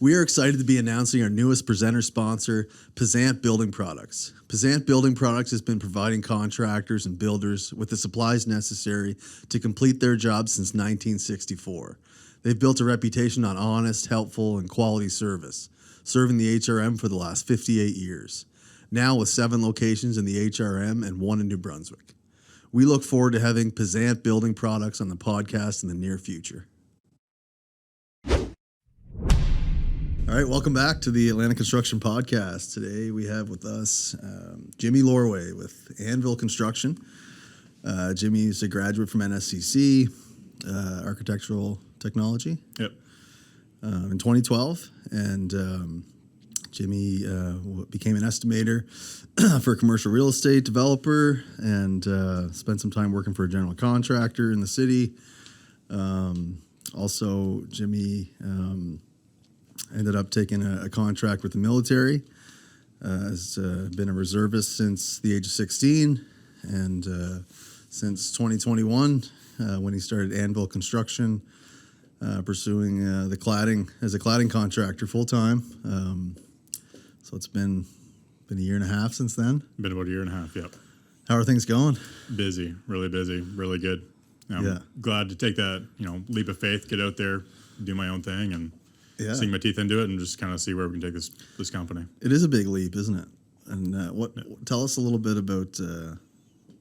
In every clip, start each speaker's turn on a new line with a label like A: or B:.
A: We are excited to be announcing our newest presenter sponsor, Pazant Building Products. Pazant Building Products has been providing contractors and builders with the supplies necessary to complete their jobs since 1964. They've built a reputation on honest, helpful, and quality service, serving the HRM for the last 58 years. Now with 7 locations in the HRM and 1 in New Brunswick. We look forward to having Pazant Building Products on the podcast in the near future. All right, welcome back to the Atlantic Construction Podcast. Today we have with us Jimmy Lorway with Anvil Construction. Jimmy is a graduate from NSCC, Architectural Technology.
B: Yep.
A: In 2012, and Jimmy became an estimator for a commercial real estate developer and spent some time working for a general contractor in the city. Also, Jimmy ended up taking a contract with the military. Has been a reservist since the age of 16, and since 2021, when he started Anvil Construction, pursuing the cladding as a cladding contractor full time. So it's been a year and a half since then.
B: Been about a year and a half. Yep.
A: How are things going?
B: Busy, really good. I'm glad to take that leap of faith, get out there, do my own thing, and sink my teeth into it, and just kind of see where we can take this company.
A: It is a big leap, isn't it? And tell us a little bit about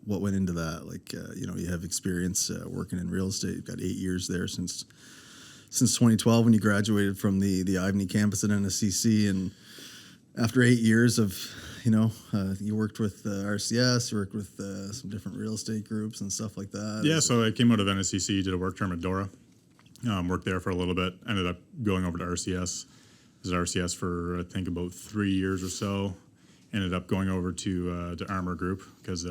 A: what went into that. Like you have experience working in real estate. You've got 8 years there since 2012 when you graduated from the Ivany campus at NSCC, and after 8 years of you worked with RCS, you worked with some different real estate groups and stuff like that.
B: Yeah, so I came out of NSCC, did a work term at Dora. Worked there for a little bit. Ended up going over to RCS. Was at RCS for I think about 3 years or so. Ended up going over to Armour Group because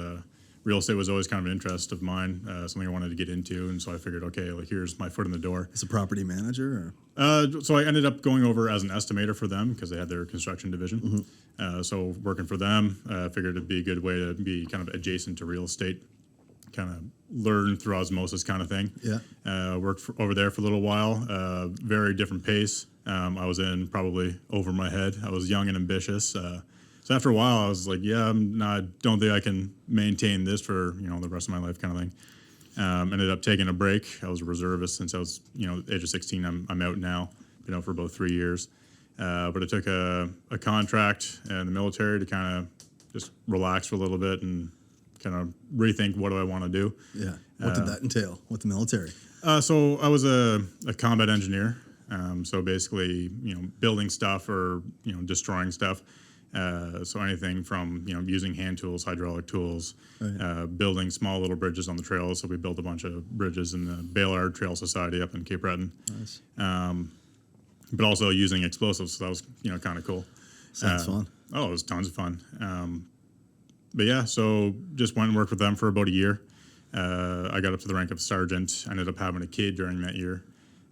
B: real estate was always kind of an interest of mine, something I wanted to get into, and so I figured, okay, here's my foot in the door.
A: As a property manager,
B: so I ended up going over as an estimator for them because they had their construction division.
A: Mm-hmm.
B: So working for them, I figured it'd be a good way to be kind of adjacent to real estate, kind of learn through osmosis kind of thing.
A: Yeah.
B: Worked over there for a little while. Very different pace. I was in probably over my head. I was young and ambitious. So after a while, I was like, don't think I can maintain this for the rest of my life, kind of thing. Ended up taking a break. I was a reservist since I was age of 16. I'm out now. Been out for about 3 years. But I took a contract in the military to kind of just relax for a little bit and kind of rethink what do I want to do.
A: Yeah. What did that entail with the military?
B: So I was a combat engineer. So basically, building stuff or destroying stuff. So anything from using hand tools, hydraulic tools,
A: right.
B: Building small little bridges on the trails. So we built a bunch of bridges in the Baylard Trail Society up in Cape Breton.
A: Nice.
B: But also using explosives. So that was kind of cool.
A: Sounds fun.
B: Oh, it was tons of fun. But yeah, so just went and worked with them for about a year. I got up to the rank of sergeant. Ended up having a kid during that year.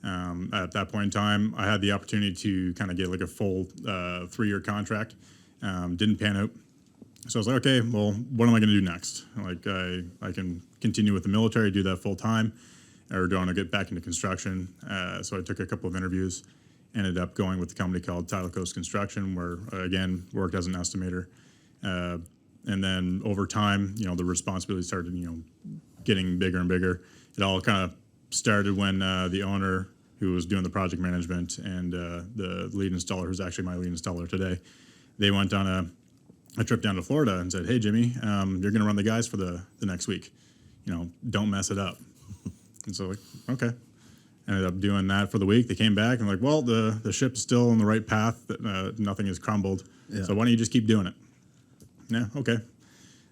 B: At that point in time, I had the opportunity to kind of get like a full 3-year contract. Didn't pan out. So I was like, okay, well, what am I going to do next? Like I can continue with the military, do that full time, or do I want to get back into construction? So I took a couple of interviews. Ended up going with a company called Untitled Construction, where again worked as an estimator. And then over time, the responsibility started, getting bigger and bigger. It all kind of started when the owner, who was doing the project management, and the lead installer, who's actually my lead installer today, they went on a trip down to Florida and said, "Hey, Jimmy, you're going to run the guys for the next week. Don't mess it up." And so, okay. Ended up doing that for the week. They came back and like, well, the ship's still on the right path. That nothing has crumbled.
A: Yeah.
B: So why don't you just keep doing it? Yeah, okay.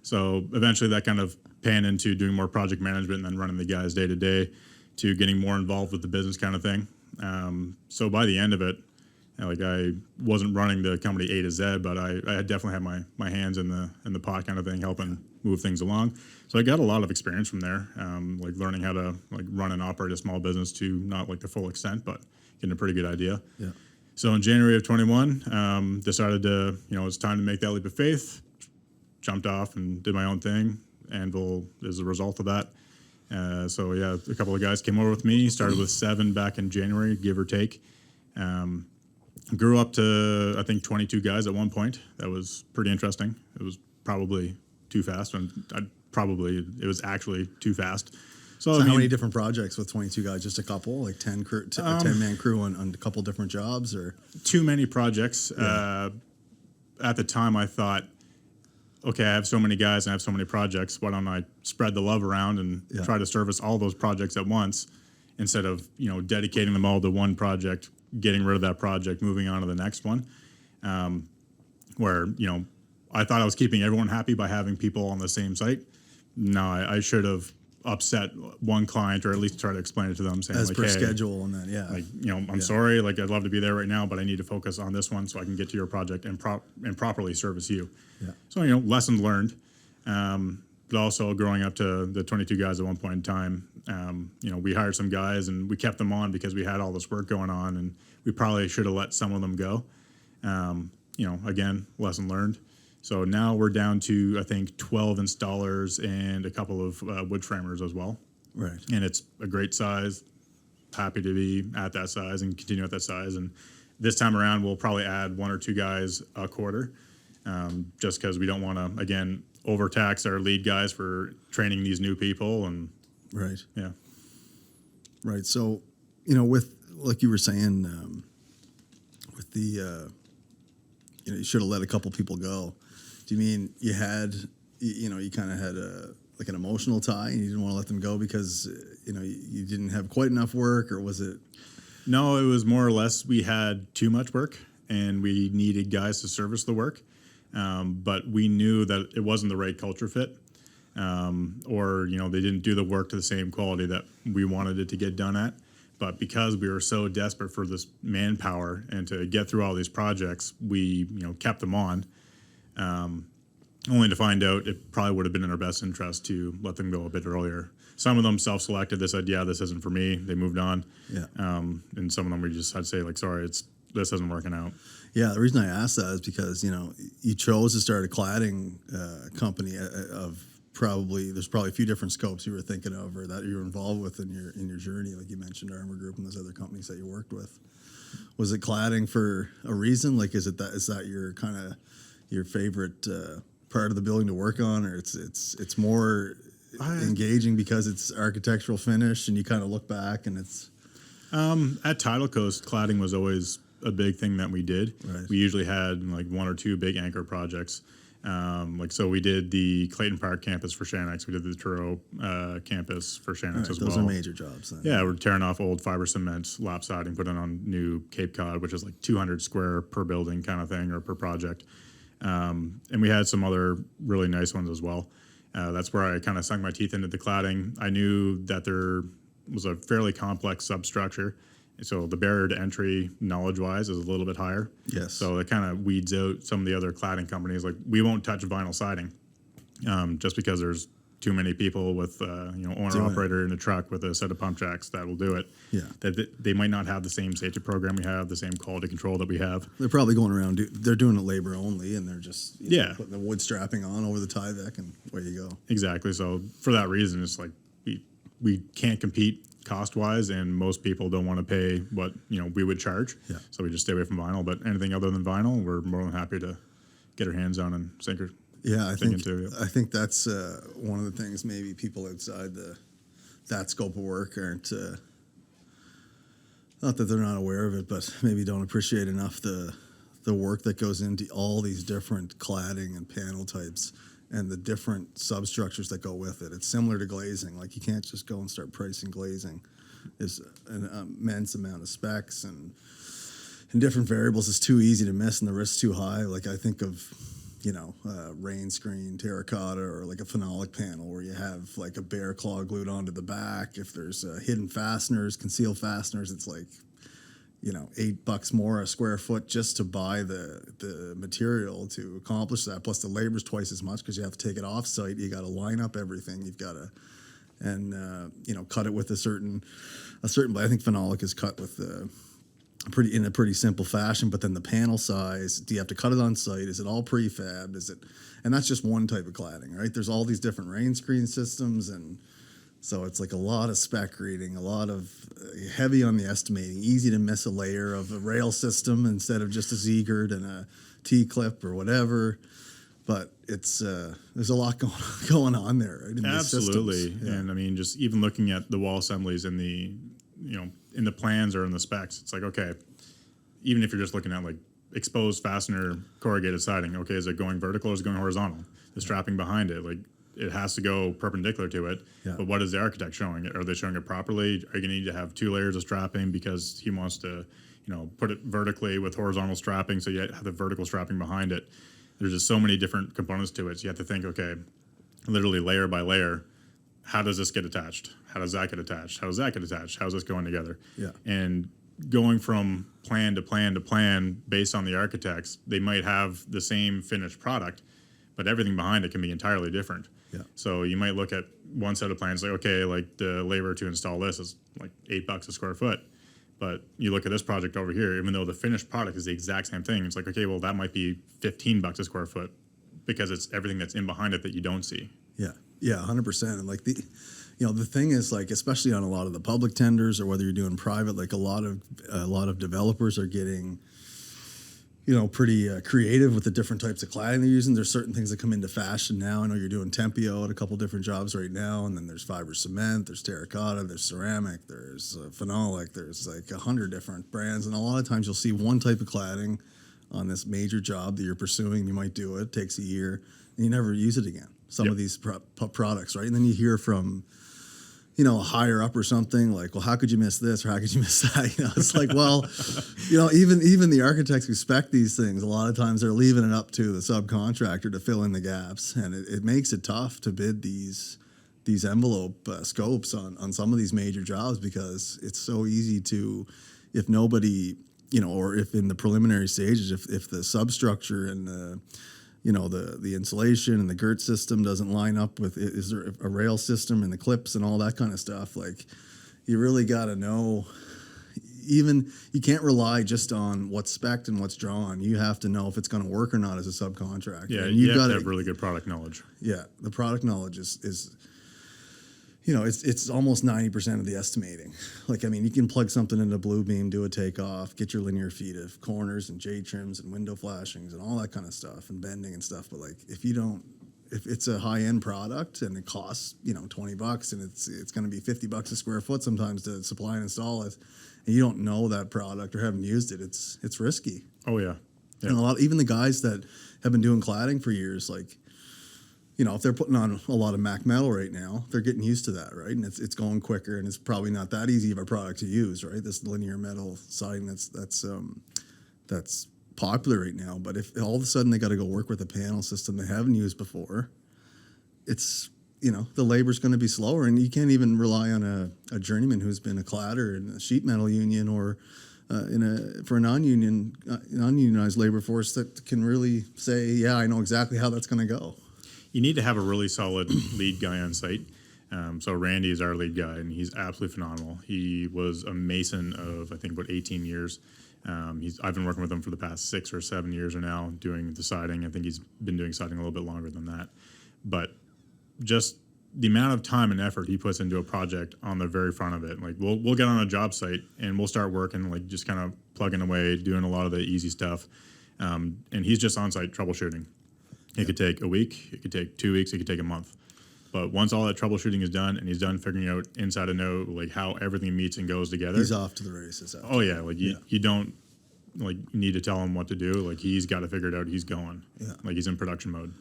B: So eventually that kind of panned into doing more project management and then running the guys day to day to getting more involved with the business kind of thing. So by the end of it, I wasn't running the company A to Z, but I definitely had my hands in the pot kind of thing, helping move things along. So I got a lot of experience from there, learning how to run and operate a small business to not the full extent, but getting a pretty good idea.
A: Yeah.
B: So in January of 21, decided to, it's time to make that leap of faith. Jumped off and did my own thing. Anvil is a result of that. So yeah, a couple of guys came over with me. Started with 7 back in January, give or take. Grew up to, I think, 22 guys at one point. That was pretty interesting. It was probably too fast, and it was actually too fast.
A: So how many different projects with 22 guys? Just a couple, like 10 crew, a 10-man crew on a couple different jobs, or
B: too many projects.
A: Yeah.
B: At the time, I thought, okay, I have so many guys and I have so many projects. Why don't I spread the love around and try to service all those projects at once, instead of dedicating them all to one project, getting rid of that project, moving on to the next one. Where I thought I was keeping everyone happy by having people on the same site. No, I should have upset one client, or at least try to explain it to them, saying
A: as
B: like,
A: per
B: hey,
A: schedule, and then
B: I'm sorry, like I'd love to be there right now, but I need to focus on this one so I can get to your project and properly service you.
A: Yeah.
B: So lessons learned, but also growing up to the 22 guys at one point in time. We hired some guys and we kept them on because we had all this work going on, and we probably should have let some of them go. Again, lesson learned. So now we're down to, I think, 12 installers and a couple of wood framers as well.
A: Right.
B: And it's a great size. Happy to be at that size and continue at that size. And this time around, we'll probably add one or two guys a quarter, just because we don't want to, again, overtax our lead guys for training these new people. And
A: right.
B: Yeah.
A: Right. So, with, like you were saying, with the, you should have let a couple people go. Do you mean you had, you kind of had like an emotional tie, and you didn't want to let them go because, you didn't have quite enough work, or was it?
B: No, it was more or less we had too much work and we needed guys to service the work. But we knew that it wasn't the right culture fit, or, they didn't do the work to the same quality that we wanted it to get done at. But because we were so desperate for this manpower and to get through all these projects, we, kept them on, only to find out it probably would have been in our best interest to let them go a bit earlier. Some of them self-selected. They said, yeah, this isn't for me. They moved on.
A: Yeah.
B: And some of them we just had to say, like, sorry, this isn't working out.
A: Yeah, the reason I asked that is because, you chose to start a cladding company there's probably a few different scopes you were thinking of, or that you were involved with in your journey, like you mentioned, Armor Group and those other companies that you worked with. Was it cladding for a reason? Like, is that your kind of your favorite part of the building to work on, or it's more engaging because it's architectural finish and you kind of look back and it's
B: at Tidal Coast, cladding was always a big thing that we did.
A: Right.
B: We usually had like one or two big anchor projects. So we did the Clayton Park campus for Shanix. We did the Truro campus for Shanix as well.
A: Those are major jobs then.
B: Yeah, we're tearing off old fiber cement, lap siding, putting on new Cape Cod, which is like 200 square per building kind of thing, or per project. And we had some other really nice ones as well. That's where I kind of sunk my teeth into the cladding. I knew that there was a fairly complex substructure, so the barrier to entry, knowledge-wise, is a little bit higher.
A: Yes.
B: So it kind of weeds out some of the other cladding companies. Like, we won't touch vinyl siding, just because there's too many people with owner-operator in a truck with a set of pump jacks that will do it.
A: Yeah.
B: That they might not have the same safety program we have, the same quality control that we have.
A: They're probably going around. They're doing it labor only, and they're just
B: Yeah.
A: putting the wood strapping on over the Tyvek, and away you go.
B: Exactly. So for that reason, it's like we can't compete cost-wise, and most people don't want to pay what we would charge.
A: Yeah.
B: So we just stay away from vinyl. But anything other than vinyl, we're more than happy to get our hands on and sink
A: I think
B: into it.
A: I think that's one of the things maybe people outside that scope of work aren't. Not that they're not aware of it, but maybe don't appreciate enough the work that goes into all these different cladding and panel types and the different substructures that go with it. It's similar to glazing. Like, you can't just go and start pricing glazing. There's an immense amount of specs and different variables. It's too easy to miss and the risk's too high. Like, I think of, rain screen, terracotta, or like a phenolic panel where you have like a bear claw glued onto the back. If there's hidden fasteners, concealed fasteners, it's like, $8 more a square foot just to buy the material to accomplish that. Plus the labor's twice as much because you have to take it off site. You got to line up everything. You've got to, cut it with a certain. But I think phenolic is cut with in a pretty simple fashion. But then the panel size, do you have to cut it on site? Is it all prefab? And that's just one type of cladding, right? There's all these different rain screen systems and So it's like a lot of spec reading, a lot of heavy on the estimating, easy to miss a layer of a rail system instead of just a Z-gird and a T-clip or whatever. But it's there's a lot going on there, right, in these
B: Absolutely.
A: systems. Yeah.
B: And I mean, just even looking at the wall assemblies in the, in the plans or in the specs, it's like, okay, even if you're just looking at like exposed fastener corrugated siding, okay, is it going vertical or is it going horizontal? The strapping behind it, like it has to go perpendicular to it.
A: Yeah.
B: But what is the architect showing it? Are they showing it properly? Are you going to need to have 2 layers of strapping because he wants to, put it vertically with horizontal strapping, so you have the vertical strapping behind it. There's just so many different components to it. So you have to think, okay, literally layer by layer, how does this get attached? How does that get attached? How does that get attached? How's this going together?
A: Yeah.
B: And going from plan to plan to plan based on the architects, they might have the same finished product, but everything behind it can be entirely different.
A: Yeah.
B: So you might look at one set of plans like, okay, like the labor to install this is like $8 a square foot. But you look at this project over here, even though the finished product is the exact same thing, it's like, okay, well, that might be $15 a square foot because it's everything that's in behind it that you don't see.
A: Yeah. Yeah, 100%. And like the thing is, like, especially on a lot of the public tenders or whether you're doing private, like a lot of developers are getting, pretty creative with the different types of cladding they're using. There's certain things that come into fashion now. I know you're doing Tempio at a couple different jobs right now, and then there's fiber cement, there's terracotta, there's ceramic, there's phenolic, there's like 100 different brands, and a lot of times you'll see one type of cladding on this major job that you're pursuing. You might do it, takes a year, and you never use it again. Some of these products, right? And then you hear from higher up or something like, well, how could you miss this or how could you miss that? It's like, well, even the architects who spec these things, a lot of times they're leaving it up to the subcontractor to fill in the gaps, and it makes it tough to bid these envelope scopes on some of these major jobs because it's so easy to, if nobody, or if in the preliminary stages, if the substructure and the insulation and the girt system doesn't line up with, is there a rail system and the clips and all that kind of stuff? Like, you really got to know, you can't rely just on what's spec'd and what's drawn. You have to know if it's going to work or not as a subcontractor.
B: Yeah,
A: and
B: you have to have really good product knowledge.
A: Yeah, the product knowledge is it's almost 90% of the estimating. Like, I mean, you can plug something into Bluebeam, do a takeoff, get your linear feet of corners and J-trims and window flashings and all that kind of stuff and bending and stuff. But like, if it's a high-end product and it costs, $20 and it's going to be $50 a square foot sometimes to supply and install it, and you don't know that product or haven't used it, it's risky.
B: Oh yeah. Yeah.
A: And even the guys that have been doing cladding for years, like, if they're putting on a lot of Mac metal right now, they're getting used to that, right? And it's going quicker, and it's probably not that easy of a product to use, right? This linear metal siding that's popular right now. But if all of a sudden they got to go work with a panel system they haven't used before, it's the labor's going to be slower, and you can't even rely on a journeyman who's been a cladder in a sheet metal union or for a non-unionized labor force that can really say, yeah, I know exactly how that's going to go.
B: You need to have a really solid lead guy on site. So Randy is our lead guy, and he's absolutely phenomenal. He was a mason of, I think, about 18 years. I've been working with him for the past 6 or 7 years or now doing the siding. I think he's been doing siding a little bit longer than that. But just the amount of time and effort he puts into a project on the very front of it. Like, we'll get on a job site, and we'll start working, like, just kind of plugging away, doing a lot of the easy stuff. And he's just on site troubleshooting. It could take a week, it could take 2 weeks, it could take a month. But once all that troubleshooting is done and he's done figuring out inside and out like how everything meets and goes together,
A: he's off to the races.
B: Oh yeah, like you don't like need to tell him what to do. Like, he's got to figure it out. He's going. Yeah. Like, he's in production mode.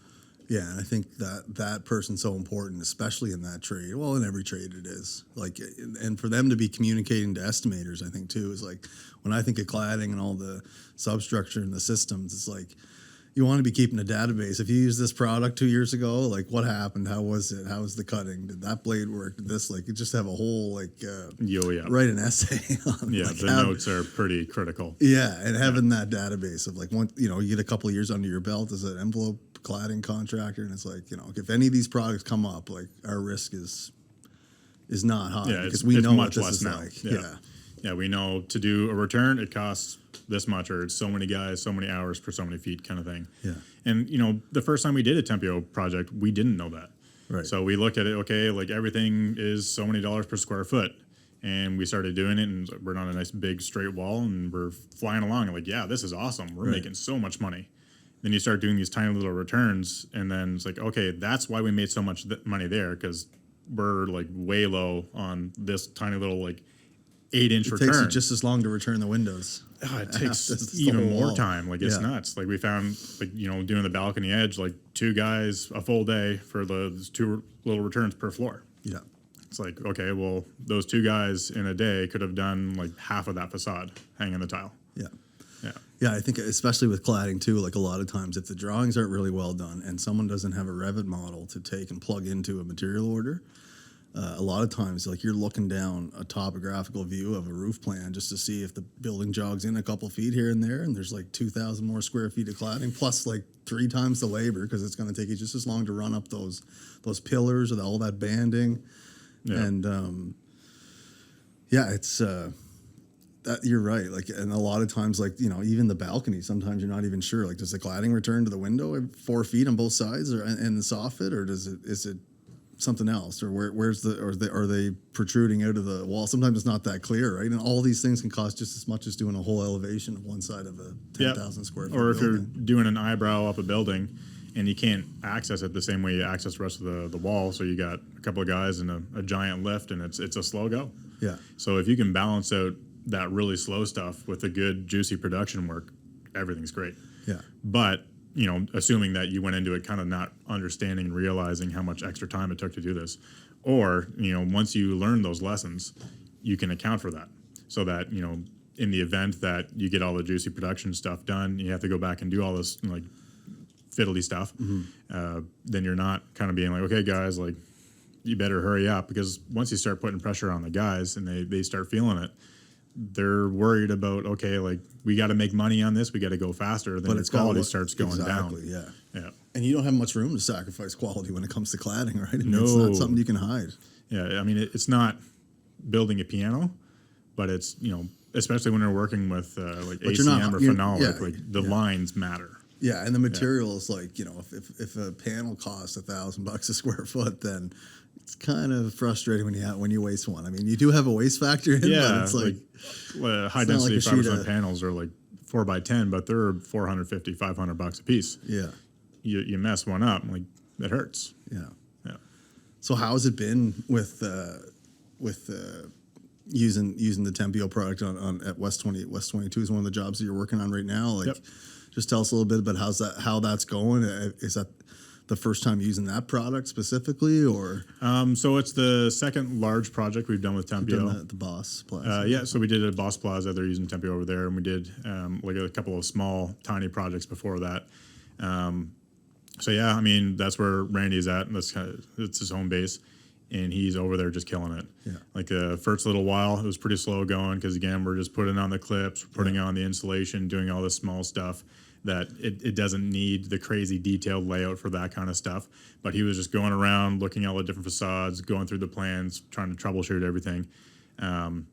A: Yeah, and I think that person's so important, especially in that trade. Well, in every trade it is. Like, and for them to be communicating to estimators, I think too, is like, when I think of cladding and all the substructure and the systems, it's like, you want to be keeping a database. If you used this product 2 years ago, like, what happened? How was it? How was the cutting? Did that blade work? Did this, like, you just have a whole, like, write an essay on.
B: Yeah, like, the notes are pretty critical.
A: Yeah, and having that database of, like, you get a couple of years under your belt as an envelope cladding contractor, and it's like, if any of these products come up, like, our risk is not high because we know what this is now. Like.
B: Yeah, we know to do a return, it costs this much, or it's so many guys, so many hours per so many feet kind of thing.
A: Yeah.
B: And, the first time we did a Tempio project, we didn't know that.
A: Right.
B: So we looked at it, okay, like everything is so many dollars per square foot. And we started doing it, and we're on a nice big straight wall, and we're flying along. And like, yeah, this is awesome. We're making so much money. Then you start doing these tiny little returns, and then it's like, okay, that's why we made so much money there, because we're like way low on this tiny little like 8-inch return.
A: It takes you just as long to return the windows.
B: It takes even more time. Like it's nuts. Like we found, like, you know, doing the balcony edge, like 2 guys a full day for those 2 little returns per floor.
A: Yeah.
B: It's like, okay, well, those 2 guys in a day could have done like half of that facade hanging the tile.
A: Yeah.
B: Yeah.
A: Yeah, I think especially with cladding too, like a lot of times if the drawings aren't really well done and someone doesn't have a Revit model to take and plug into a material order, a lot of times like you're looking down a topographical view of a roof plan just to see if the building jogs in a couple feet here and there, and there's like 2,000 more square feet of cladding plus like 3 times the labor because it's going to take you just as long to run up those pillars or all that banding. Yeah. And it's that you're right. Like, and a lot of times, like, you know, even the balcony, sometimes you're not even sure. Like, does the cladding return to the window at 4 feet on both sides, or and the soffit, or is it something else, or are they protruding out of the wall? Sometimes it's not that clear, right? And all these things can cost just as much as doing a whole elevation of one side of a 10,000 square foot.
B: Or if
A: building.
B: you're doing an eyebrow up a building and you can't access it the same way you access the rest of the wall, so you got a couple of guys and a giant lift, and it's a slow go.
A: Yeah.
B: So if you can balance out that really slow stuff with a good juicy production work, everything's great.
A: Yeah.
B: But, you know, assuming that you went into it kind of not understanding and realizing how much extra time it took to do this, or, you know, once you learn those lessons, you can account for that, so that, you know, in the event that you get all the juicy production stuff done, you have to go back and do all this like fiddly stuff, then you're not kind of being like, okay, guys, like, you better hurry up, because once you start putting pressure on the guys and they start feeling it, they're worried about, okay, like, we got to make money on this, we got to go faster, then its quality starts going down.
A: Yeah. And you don't have much room to sacrifice quality when it comes to cladding, right? I mean,
B: No.
A: It's not something you can hide.
B: Yeah, I mean, it's not building a piano, but it's, you know, especially when you're working with like ACM or phenolic, like the lines matter.
A: Yeah, and the material is like, you know, if a panel costs $1,000 a square foot, then it's kind of frustrating when you waste one. I mean, you do have a waste factor in, but it's like
B: high density fibercement panels are like 4x10, but they're $450, $500 a piece.
A: Yeah,
B: you mess one up, like, it hurts.
A: Yeah.
B: So
A: how has it been with using the Tempio product on at West 22 is one of the jobs that you're working on right now. Like, just tell us a little bit about how that's going. Is that the first time using that product specifically, or?
B: So it's the second large project we've done with Tempio.
A: The Boss Plaza.
B: So we did a Boss Plaza. They're using Tempio over there, and we did like a couple of small, tiny projects before that. I mean, that's where Randy's at, and it's his home base, and he's over there just killing it.
A: Yeah.
B: Like the first little while, it was pretty slow going because, again, we're just putting on the clips, putting on the insulation, doing all this small stuff that it doesn't need the crazy detailed layout for that kind of stuff. But he was just going around, looking at all the different facades, going through the plans, trying to troubleshoot everything. And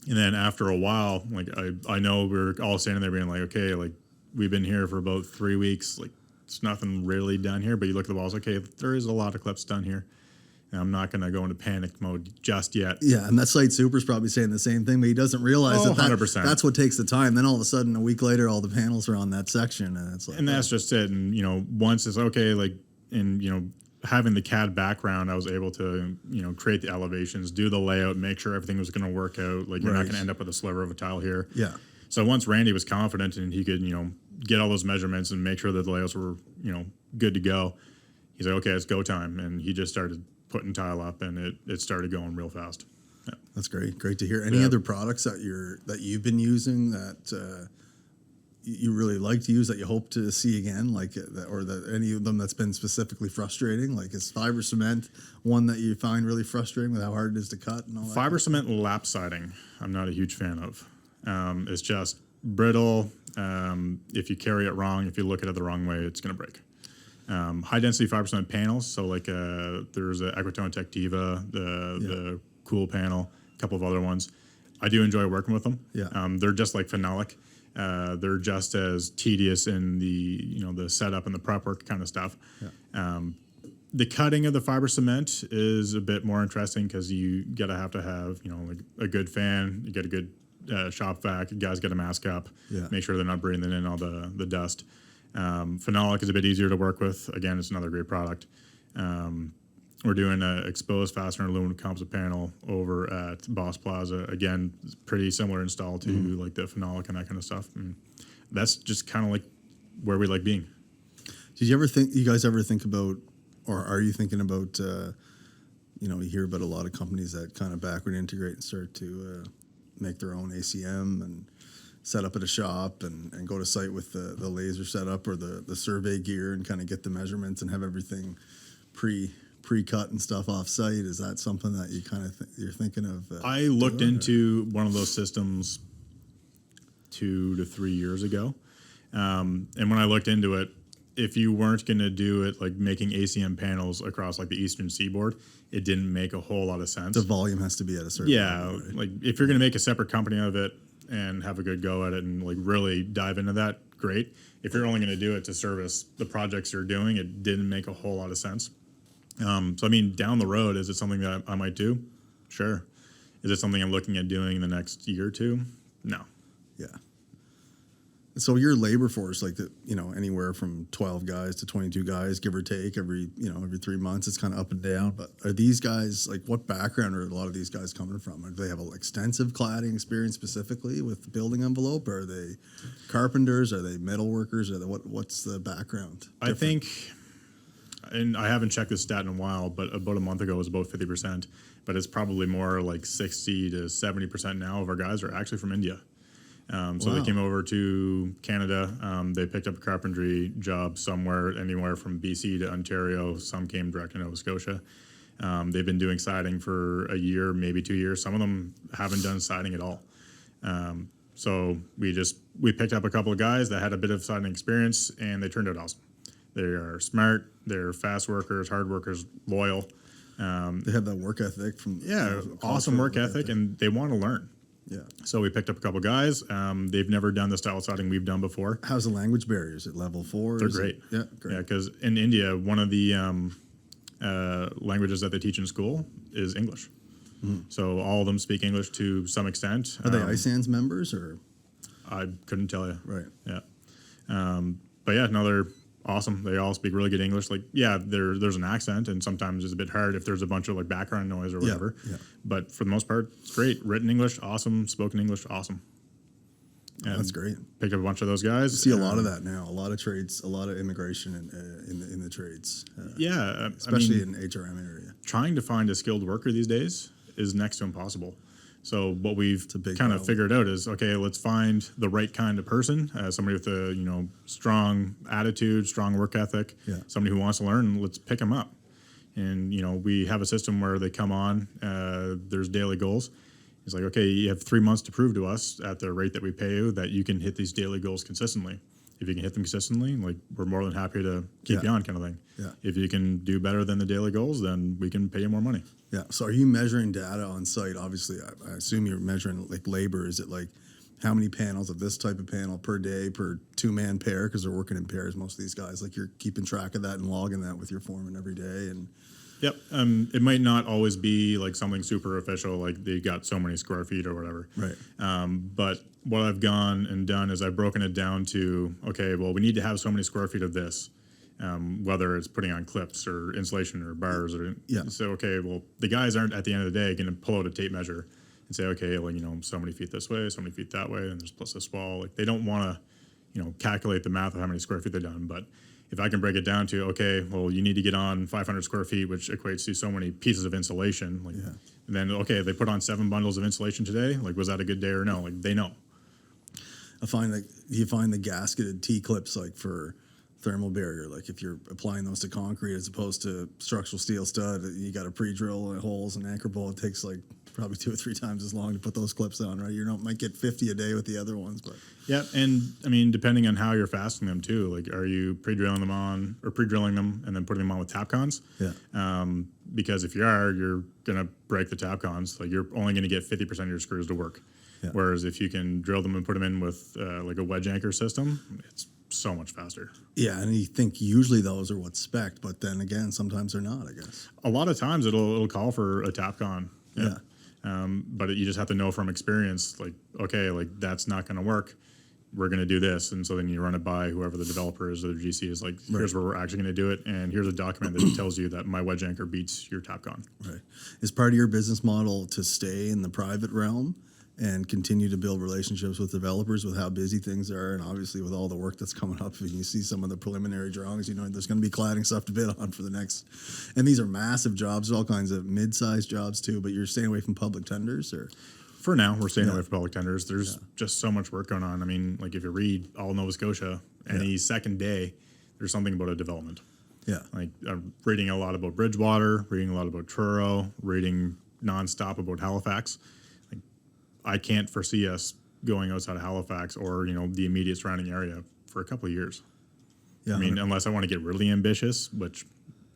B: then after a while, like, I know we were all standing there being like, okay, like, we've been here for about 3 weeks, like, it's nothing really done here. But you look at the walls, okay, there is a lot of clips done here. And I'm not going to go into panic mode just yet.
A: Yeah, and that site super's probably saying the same thing, but he doesn't realize that
B: 100%.
A: That's what takes the time. Then all of a sudden, a week later, all the panels are on that section, and it's like,
B: and that's just it. And, you know, once it's okay, like, and, you know, having the CAD background, I was able to, you know, create the elevations, do the layout, make sure everything was going to work out. Like, you're not going to end up with a sliver of a tile here.
A: Yeah.
B: So once Randy was confident and he could, you know, get all those measurements and make sure that the layouts were, you know, good to go, he's like, okay, it's go time. And he just started putting tile up, and it started going real fast. Yeah.
A: That's great. Great to hear. Any other products that you've been using that you really like to use that you hope to see again, like any of them that's been specifically frustrating? Like, is fiber cement one that you find really frustrating with how hard it is to cut and all that?
B: Fiber cement lap siding, I'm not a huge fan of. It's just brittle. If you carry it wrong, if you look at it the wrong way, it's going to break. High density fiber cement panels. So like there's a Equitone Tectiva, the Cool panel, a couple of other ones. I do enjoy working with them.
A: Yeah.
B: They're just like phenolic. They're just as tedious in the, you know, the setup and the prep work kind of stuff.
A: Yeah.
B: The cutting of the fiber cement is a bit more interesting because you have to have, like a good fan. You get a good shop vac. Guys got to mask up.
A: Yeah.
B: Make sure they're not breathing in all the dust. Phenolic is a bit easier to work with. Again, it's another great product. We're doing an exposed fastener aluminum composite panel over at Boss Plaza. Again, it's pretty similar install to like the phenolic and that kind of stuff. And that's just kind of like where we like being.
A: Did you guys ever think about, or are you thinking about, you hear about a lot of companies that kind of backward integrate and start to make their own ACM and set up at a shop and go to site with the laser setup or the survey gear and kind of get the measurements and have everything pre-cut and stuff off site. Is that something that you kind of you're thinking of?
B: I looked into one of those systems 2 to 3 years ago. And when I looked into it, if you weren't going to do it like making ACM panels across like the eastern seaboard, it didn't make a whole lot of sense.
A: The volume has to be at a certain level, right?
B: Like if you're going to make a separate company of it and have a good go at it and like really dive into that, great. If you're only going to do it to service the projects you're doing, it didn't make a whole lot of sense. So I mean, down the road, is it something that I might do? Sure. Is it something I'm looking at doing in the next year or two? No.
A: Yeah. So your labor force, like anywhere from 12 guys to 22 guys, give or take, every 3 months, it's kind of up and down. But are these guys, like, what background are a lot of these guys coming from? Do they have an extensive cladding experience specifically with the building envelope? Are they carpenters? Are they metal workers? What's the background?
B: I think, and I haven't checked this stat in a while, but about a month ago it was about 50%. But it's probably more like 60 to 70% now of our guys are actually from India. So they came over to Canada. They picked up a carpentry job anywhere from BC to Ontario. Some came direct to Nova Scotia. They've been doing siding for a year, maybe 2 years. Some of them haven't done siding at all. So we picked up a couple of guys that had a bit of siding experience, and they turned out awesome. They are smart. They're fast workers, hard workers, loyal.
A: They have that work ethic from
B: awesome work ethic, and they want to learn.
A: Yeah.
B: So we picked up a couple guys. They've never done the style of siding we've done before.
A: How's the language barrier? Is it level 4?
B: They're great.
A: Yeah, great.
B: Yeah, because in India, one of the languages that they teach in school is English. Mm-hmm. So all of them speak English to some extent.
A: Are they ISANS members or?
B: I couldn't tell you.
A: Right.
B: Yeah. But yeah, no, they're awesome. They all speak really good English. Like, yeah, there's an accent, and sometimes it's a bit hard if there's a bunch of like background noise or whatever.
A: Yeah.
B: But for the most part, it's great. Written English, awesome. Spoken English, awesome.
A: Oh, that's great.
B: Picked up a bunch of those guys.
A: I see a lot of that now. A lot of trades, a lot of immigration in the trades. Especially in HRM area.
B: Trying to find a skilled worker these days is next to impossible. So what we've kind of figured out is, okay, let's find the right kind of person, somebody with a strong attitude, strong work ethic, somebody who wants to learn. Let's pick them up. And we have a system where they come on. There's daily goals. It's like, okay, you have 3 months to prove to us at the rate that we pay you that you can hit these daily goals consistently. If you can hit them consistently, like, we're more than happy to keep you on, kind of thing.
A: Yeah.
B: If you can do better than the daily goals, then we can pay you more money.
A: Yeah. So are you measuring data on site? Obviously, I assume you're measuring like labor. Is it like how many panels of this type of panel per day per 2-man pair? Because they're working in pairs, most of these guys. Like, you're keeping track of that and logging that with your foreman every day. And
B: yep. It might not always be like something super official, like they got so many square feet or whatever.
A: Right.
B: But what I've gone and done is I've broken it down to, okay, well, we need to have so many square feet of this. Whether it's putting on clips or insulation or bars or so, okay, well, the guys aren't at the end of the day going to pull out a tape measure and say, okay, well, so many feet this way, so many feet that way, and there's plus this wall. Like, they don't want to, calculate the math of how many square feet they've done. But if I can break it down to, okay, well, you need to get on 500 square feet, which equates to so many pieces of insulation. Like, and then, okay, they put on 7 bundles of insulation today. Like, was that a good day or no? Like, they know.
A: I find that you find the gasketed T-clips, like, for thermal barrier, like if you're applying those to concrete as opposed to structural steel stud, you got to pre-drill holes and anchor bolt. It takes like probably 2 or 3 times as long to put those clips on, right? Might get 50 a day with the other ones, but
B: yeah. And I mean, depending on how you're fastening them too, like, are you pre-drilling them and then putting them on with Tapcons?
A: Yeah.
B: Because if you are, you're gonna break the Tapcons. Like, you're only gonna get 50% of your screws to work. Yeah. Whereas if you can drill them and put them in with like a wedge anchor system, it's so much faster.
A: Yeah, and you think usually those are what's spec'd, but then again, sometimes they're not, I guess.
B: A lot of times it'll call for a TAPCon.
A: Yeah.
B: But you just have to know from experience, like, okay, like that's not going to work. We're going to do this. And so then you run it by whoever the developer is or the GC is, like, here's where we're actually going to do it. And here's a document that tells you that my wedge anchor beats your TAPCon.
A: Right. Is part of your business model to stay in the private realm and continue to build relationships with developers with how busy things are, and obviously with all the work that's coming up? If you see some of the preliminary drawings, there's going to be cladding stuff to bid on for the next, and these are massive jobs, all kinds of mid-sized jobs too, but you're staying away from public tenders, or?
B: For now, we're staying away from public tenders. There's just so much work going on. I mean, like if you read all Nova Scotia, any second day, there's something about a development.
A: Yeah.
B: Like I'm reading a lot about Bridgewater, reading a lot about Truro, reading nonstop about Halifax. Like, I can't foresee us going outside of Halifax or, the immediate surrounding area for a couple of years.
A: Yeah.
B: I mean, unless I want to get really ambitious, which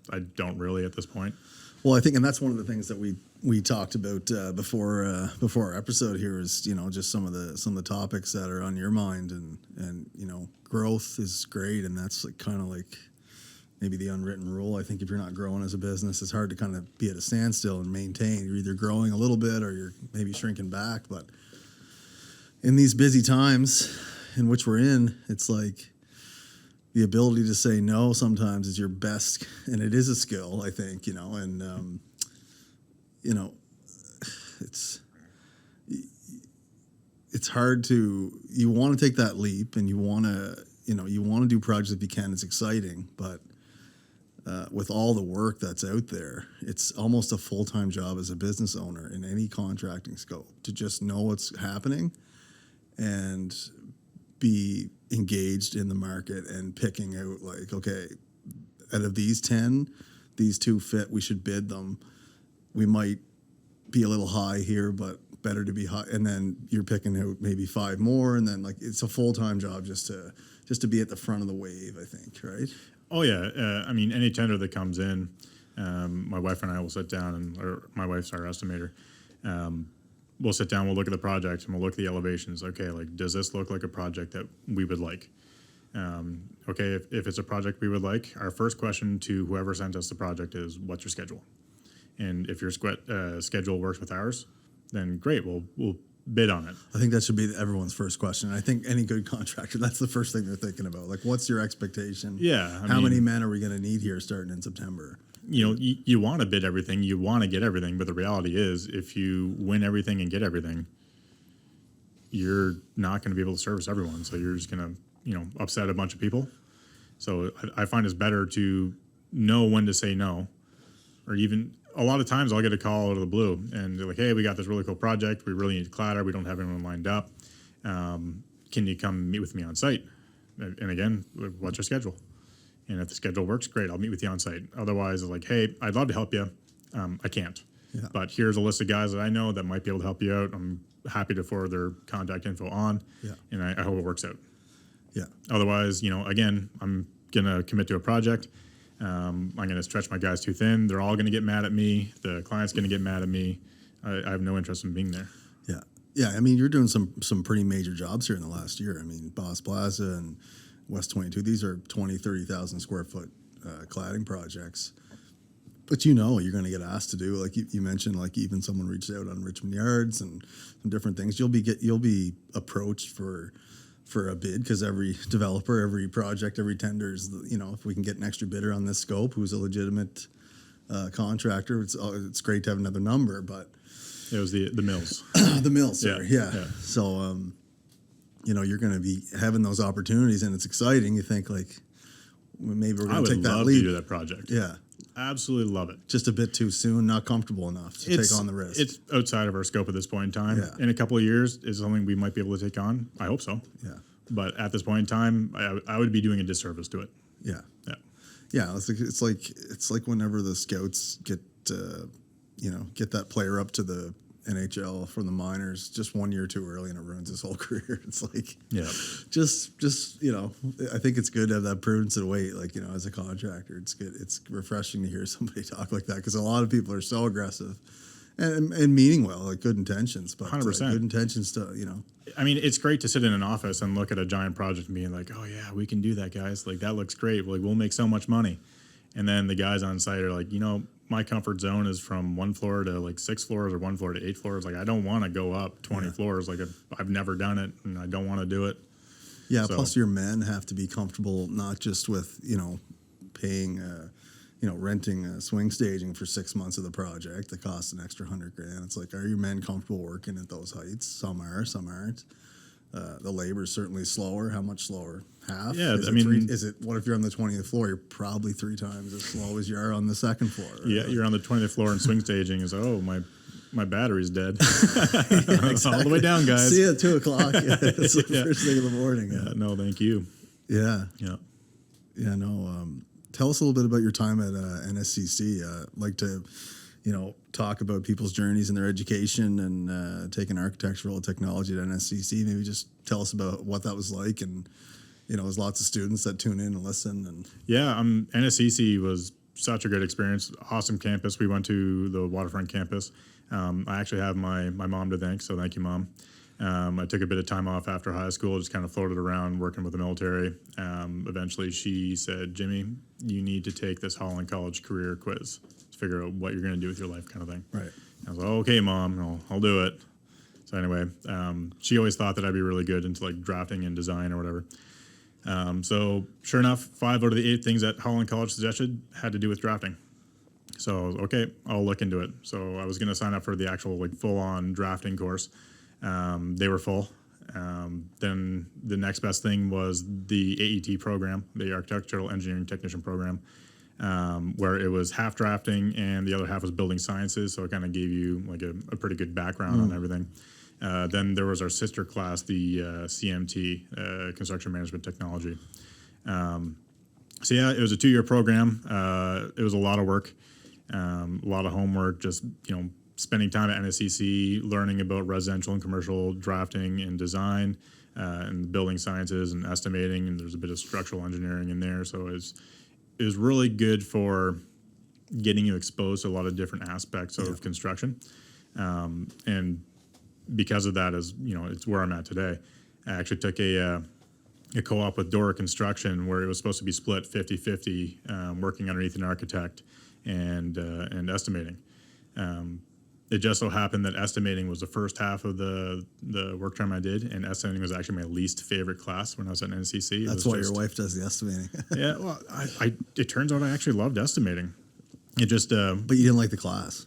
B: I don't really at this point.
A: Well, I think, and that's one of the things that we talked about before our episode here is, just some of the topics that are on your mind, and growth is great, and that's like kind of like maybe the unwritten rule. I think if you're not growing as a business, it's hard to kind of be at a standstill and maintain. You're either growing a little bit or you're maybe shrinking back. But in these busy times in which we're in, it's like the ability to say no sometimes is your best, and it is a skill, I think, and it's hard you want to take that leap, and you want to do projects if you can. It's exciting, but with all the work that's out there, it's almost a full-time job as a business owner in any contracting scope to just know what's happening and be engaged in the market and picking out, like, okay, out of these 10, these 2 fit, we should bid them. We might be a little high here, but better to be high. And then you're picking out maybe 5 more, and then, like, it's a full-time job just to be at the front of the wave, I think, right?
B: Oh yeah. I mean, any tender that comes in, my wife and I will sit down, or my wife's our estimator. We'll sit down, we'll look at the project, and we'll look at the elevations. Okay, like, does this look like a project that we would like? Okay, if it's a project we would like, our first question to whoever sent us the project is, what's your schedule? And if your schedule works with ours, then great, we'll bid on it.
A: I think that should be everyone's first question. I think any good contractor, that's the first thing they're thinking about. Like, what's your expectation?
B: Yeah.
A: How many men are we going to need here starting in September?
B: You want to bid everything, you want to get everything, but the reality is, if you win everything and get everything, you're not going to be able to service everyone. So you're just going to, upset a bunch of people. So I find it's better to know when to say no, or even a lot of times I'll get a call out of the blue and they're like, hey, we got this really cool project. We really need a cladder. We don't have anyone lined up. Can you come meet with me on site? And again, what's your schedule? And if the schedule works, great, I'll meet with you on site. Otherwise, it's like, hey, I'd love to help you. I can't.
A: Yeah.
B: But here's a list of guys that I know that might be able to help you out. I'm happy to forward their contact info on.
A: Yeah.
B: And I hope it works out.
A: Yeah.
B: Otherwise, again, I'm going to commit to a project. I'm going to stretch my guys too thin. They're all going to get mad at me. The client's going to get mad at me. I have no interest in being there.
A: Yeah. Yeah. I mean, you're doing some pretty major jobs here in the last year. I mean, Boss Plaza and West 22, these are 20, 30,000 square foot cladding projects. But you're going to get asked to do, like you mentioned, like even someone reached out on Richmond Yards and some different things. You'll be approached for a bid, because every developer, every project, every tender is, if we can get an extra bidder on this scope who's a legitimate contractor, it's great to have another number. But
B: it was the mills.
A: The mills, sorry. Yeah. So, you're going to be having those opportunities, and it's exciting. You think, like, maybe we're going to take that lead.
B: I would love to do that project.
A: Yeah.
B: Absolutely love it.
A: Just a bit too soon, not comfortable enough to take on the risk.
B: It's outside of our scope at this point in time.
A: Yeah.
B: In a couple of years, is something we might be able to take on. I hope so.
A: Yeah.
B: But at this point in time, I would be doing a disservice to it.
A: Yeah.
B: Yeah.
A: Yeah. It's like whenever the scouts get that player up to the NHL from the minors just 1 year too early, and it ruins his whole career. It's like, just I think it's good to have that prudence and wait. Like, as a contractor, it's good. It's refreshing to hear somebody talk like that, because a lot of people are so aggressive, and meaning well, like good intentions, but
B: 100%.
A: good intentions to, you know.
B: I mean, it's great to sit in an office and look at a giant project and being like, oh yeah, we can do that, guys. Like that looks great. Like we'll make so much money. And then the guys on site are like, you know, my comfort zone is from 1 floor to like 6 floors or 1 floor to 8 floors. Like I don't want to go up 20 floors. Like I've never done it and I don't want to do it.
A: Yeah.
B: So,
A: plus your men have to be comfortable, not just with, you know, paying, renting swing staging for 6 months of the project that costs an extra $100,000. It's like, are your men comfortable working at those heights? Some are, some aren't. The labor is certainly slower. How much slower? Half?
B: Yeah,
A: is it? What if you're on the 20th floor? You're probably 3 times as slow as you are on the second floor. Right?
B: Yeah, you're on the 20th floor and swing staging is, oh, my battery's dead.
A: Exactly.
B: All the way down, guys.
A: See you at 2 o'clock. It's the first thing in the morning.
B: No, thank you.
A: Yeah.
B: Yeah.
A: Yeah, no. Tell us a little bit about your time at NSCC. Like to, talk about people's journeys in their education and taking architectural technology at NSCC. Maybe just tell us about what that was like. And, there's lots of students that tune in and listen. And
B: yeah, NSCC was such a great experience. Awesome campus. We went to the waterfront campus. I actually have my mom to thank, so thank you, Mom. I took a bit of time off after high school, just kind of floated around working with the military. Eventually, she said, Jimmy, you need to take this Holland College career quiz to figure out what you're going to do with your life kind of thing.
A: right.
B: I was like, okay, Mom, I'll do it. So anyway, she always thought that I'd be really good into like drafting and design or whatever. So sure enough, 5 out of the 8 things that Holland College suggested had to do with drafting. So I was, okay, I'll look into it. So I was going to sign up for the actual like full-on drafting course. They were full. Then the next best thing was the AET program, the Architectural Engineering Technician program, where it was half drafting and the other half was building sciences. So it kind of gave you like a pretty good background on everything. Then there was our sister class, the CMT, Construction Management Technology. So yeah, it was a 2-year program. It was a lot of work, a lot of homework, just, spending time at NSCC, learning about residential and commercial drafting and design, and building sciences and estimating, and there's a bit of structural engineering in there. So it was really good for getting you exposed to a lot of different aspects of construction. And because of that, it's where I'm at today. I actually took a co-op with Dora Construction where it was supposed to be split 50-50, working underneath an architect and estimating. It just so happened that estimating was the first half of the work term I did, and estimating was actually my least favorite class when I was at NCC.
A: That's why your wife does the estimating.
B: Yeah, well, it turns out I actually loved estimating. It just...
A: but you didn't like the class?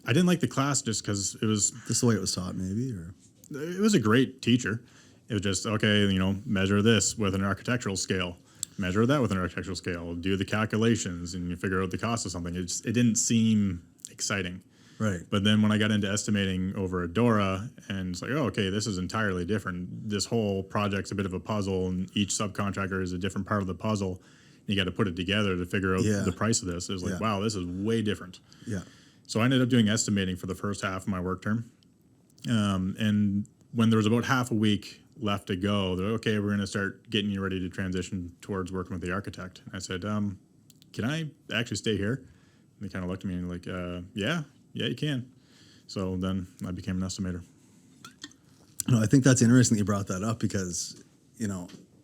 B: I didn't like the class just because it was...
A: Just the way it was taught, maybe? Or
B: it was a great teacher. It was just, okay, measure this with an architectural scale. Measure that with an architectural scale. Do the calculations, and you figure out the cost of something. It didn't seem exciting.
A: Right.
B: But then when I got into estimating over at Dora, and it's like, oh, okay, this is entirely different. This whole project's a bit of a puzzle, and each subcontractor is a different part of the puzzle. You got to put it together to figure out the price of this. It was like, wow, this is way different.
A: Yeah.
B: So I ended up doing estimating for the first half of my work term. And when there was about half a week left to go, they're like, okay, we're going to start getting you ready to transition towards working with the architect. And I said, can I actually stay here? And they kind of looked at me and like, yeah, you can. So then I became an estimator.
A: No, I think that's interesting that you brought that up because,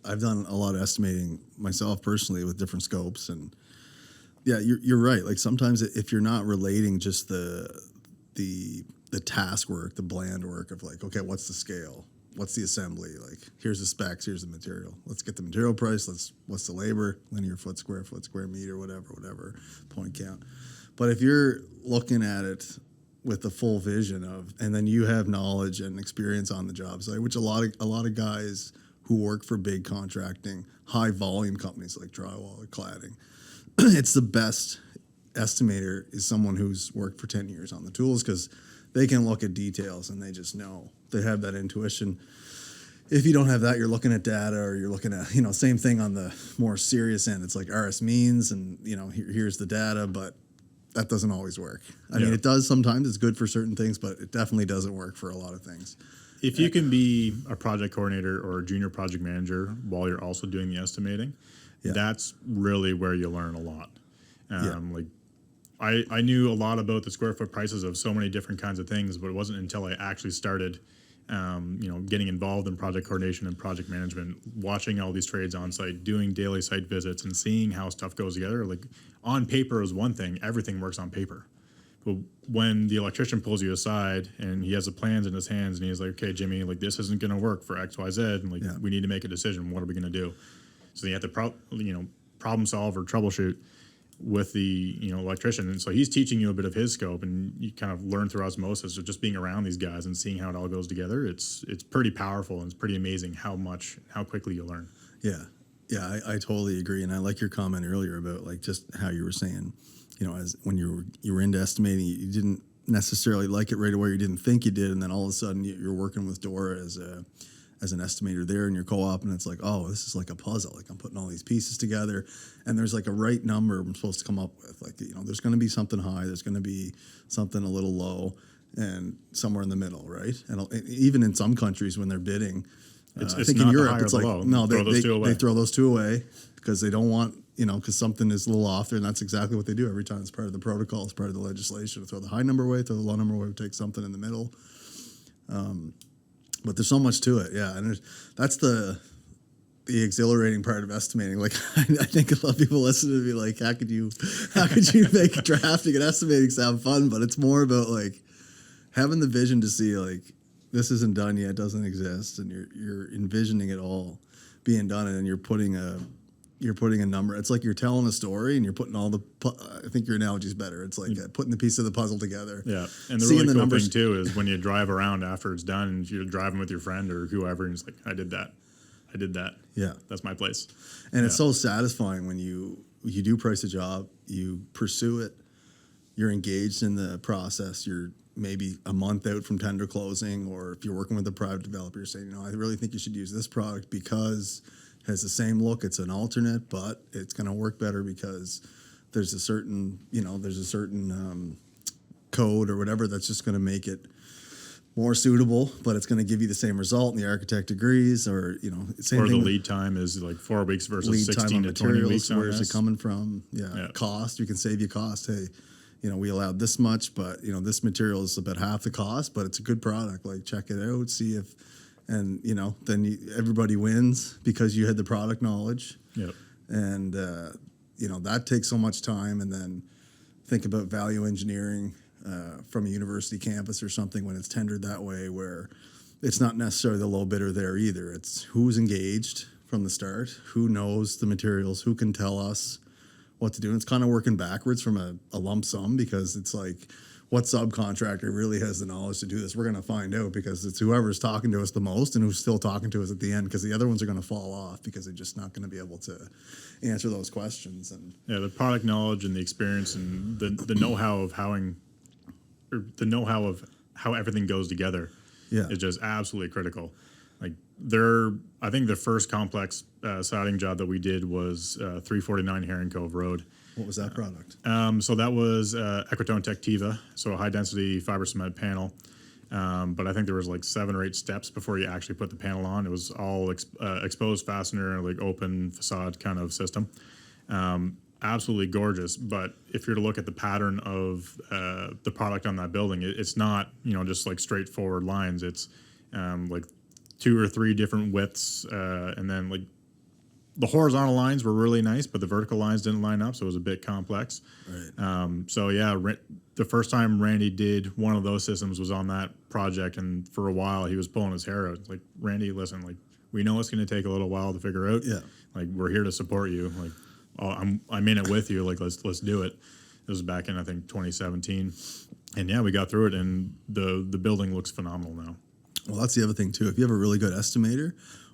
A: I've done a lot of estimating myself personally with different scopes. And yeah, you're right. Like sometimes if you're not relating just the task work, the bland work of like, okay, what's the scale? What's the assembly? Like, here's the specs, here's the material. Let's get the material price. What's the labor, linear foot, square meter, whatever, point count. But if you're looking at it with the full vision of, and then you have knowledge and experience on the job site, which a lot of guys who work for big contracting, high volume companies like drywall or cladding, it's the best estimator is someone who's worked for 10 years on the tools because they can look at details and they just know. They have that intuition. If you don't have that, you're looking at data or you're looking at, same thing on the more serious end. It's like RS means and, here's the data, but that doesn't always work. I mean, it does sometimes. It's good for certain things, but it definitely doesn't work for a lot of things.
B: If you can be a project coordinator or a junior project manager while you're also doing the estimating, that's really where you learn a lot. Like I knew a lot about the square foot prices of so many different kinds of things, but it wasn't until I actually started, getting involved in project coordination and project management, watching all these trades on site, doing daily site visits, and seeing how stuff goes together. Like on paper is one thing; everything works on paper. But when the electrician pulls you aside and he has the plans in his hands and he's like, "Okay, Jimmy, like this isn't going to work for X, Y, Z, and like we need to make a decision. What are we going to do?" So you have to problem solve or troubleshoot with the electrician, and so he's teaching you a bit of his scope, and you kind of learn through osmosis of just being around these guys and seeing how it all goes together. It's pretty powerful, and it's pretty amazing how quickly you learn.
A: Yeah, I totally agree, and I like your comment earlier about like just how you were saying, as when you were into estimating, you didn't necessarily like it right away, you didn't think you did, and then all of a sudden you're working with Dora as an estimator there in your co-op, and it's like, oh, this is like a puzzle. Like I'm putting all these pieces together, and there's like a right number I'm supposed to come up with. Like, there's going to be something high, there's going to be something a little low, and somewhere in the middle, right? And even in some countries when they're bidding, I think in Europe it's like, no, they throw those two away because they don't want, because something is a little off there, and that's exactly what they do every time. It's part of the protocol, it's part of the legislation. Throw the high number away, throw the low number away, take something in the middle. But there's so much to it, yeah, and that's the exhilarating part of estimating. Like I think a lot of people listen to me like, how could you make drafting and estimating sound fun? But it's more about like having the vision to see like this isn't done yet, doesn't exist, and you're envisioning it all being done, and you're putting a number. It's like you're telling a story, and you're putting all the. I think your analogy is better. It's like putting the piece of the puzzle together.
B: Yeah, and the really cool thing too is when you drive around after it's done, and you're driving with your friend or whoever, and it's like, I did that.
A: Yeah,
B: that's my place.
A: And it's so satisfying when you do price a job, you pursue it, you're engaged in the process. You're maybe a month out from tender closing, or if you're working with a private developer, you're saying, I really think you should use this product because has the same look. It's an alternate, but it's going to work better because there's a certain, code or whatever that's just going to make it more suitable, but it's going to give you the same result, and the architect agrees, or same
B: or
A: thing.
B: The lead time is like 4 weeks versus
A: lead
B: 16 to 20 weeks.
A: Where's it coming from? Yeah, cost. We can save you cost. Hey, we allowed this much, but this material is about half the cost, but it's a good product. Like check it out, see if. And, then everybody wins because you had the product knowledge.
B: Yep.
A: And, that takes so much time. And then think about value engineering from a university campus or something when it's tendered that way, where it's not necessarily the low bidder there either. It's who's engaged from the start, who knows the materials, who can tell us what to do. And it's kind of working backwards from a lump sum, because it's like, what subcontractor really has the knowledge to do this? We're going to find out, because it's whoever's talking to us the most and who's still talking to us at the end, because the other ones are going to fall off because they're just not going to be able to answer those questions. And
B: the product knowledge and the experience and the know-how of how everything goes together is just absolutely critical. Like I think the first complex siding job that we did was 349 Herring Cove Road.
A: What was that product?
B: So that was Equitone Tectiva, so a high-density fiber cement panel. But I think there was like 7 or 8 steps before you actually put the panel on. It was all exposed fastener, like open facade kind of system. Absolutely gorgeous. But if you're to look at the pattern of the product on that building, it's not just like straightforward lines. It's like 2 or 3 different widths, and then like. The horizontal lines were really nice, but the vertical lines didn't line up, so it was a bit complex.
A: Right.
B: The first time Randy did one of those systems was on that project, and for a while he was pulling his hair out. It's like, Randy, listen, like we know it's going to take a little while to figure out.
A: Yeah.
B: Like we're here to support you. Like, I'm in it with you. Like let's do it. It was back in I think 2017, and we got through it, and the building looks phenomenal now.
A: Well, that's the other thing too. If you have a really good estimator,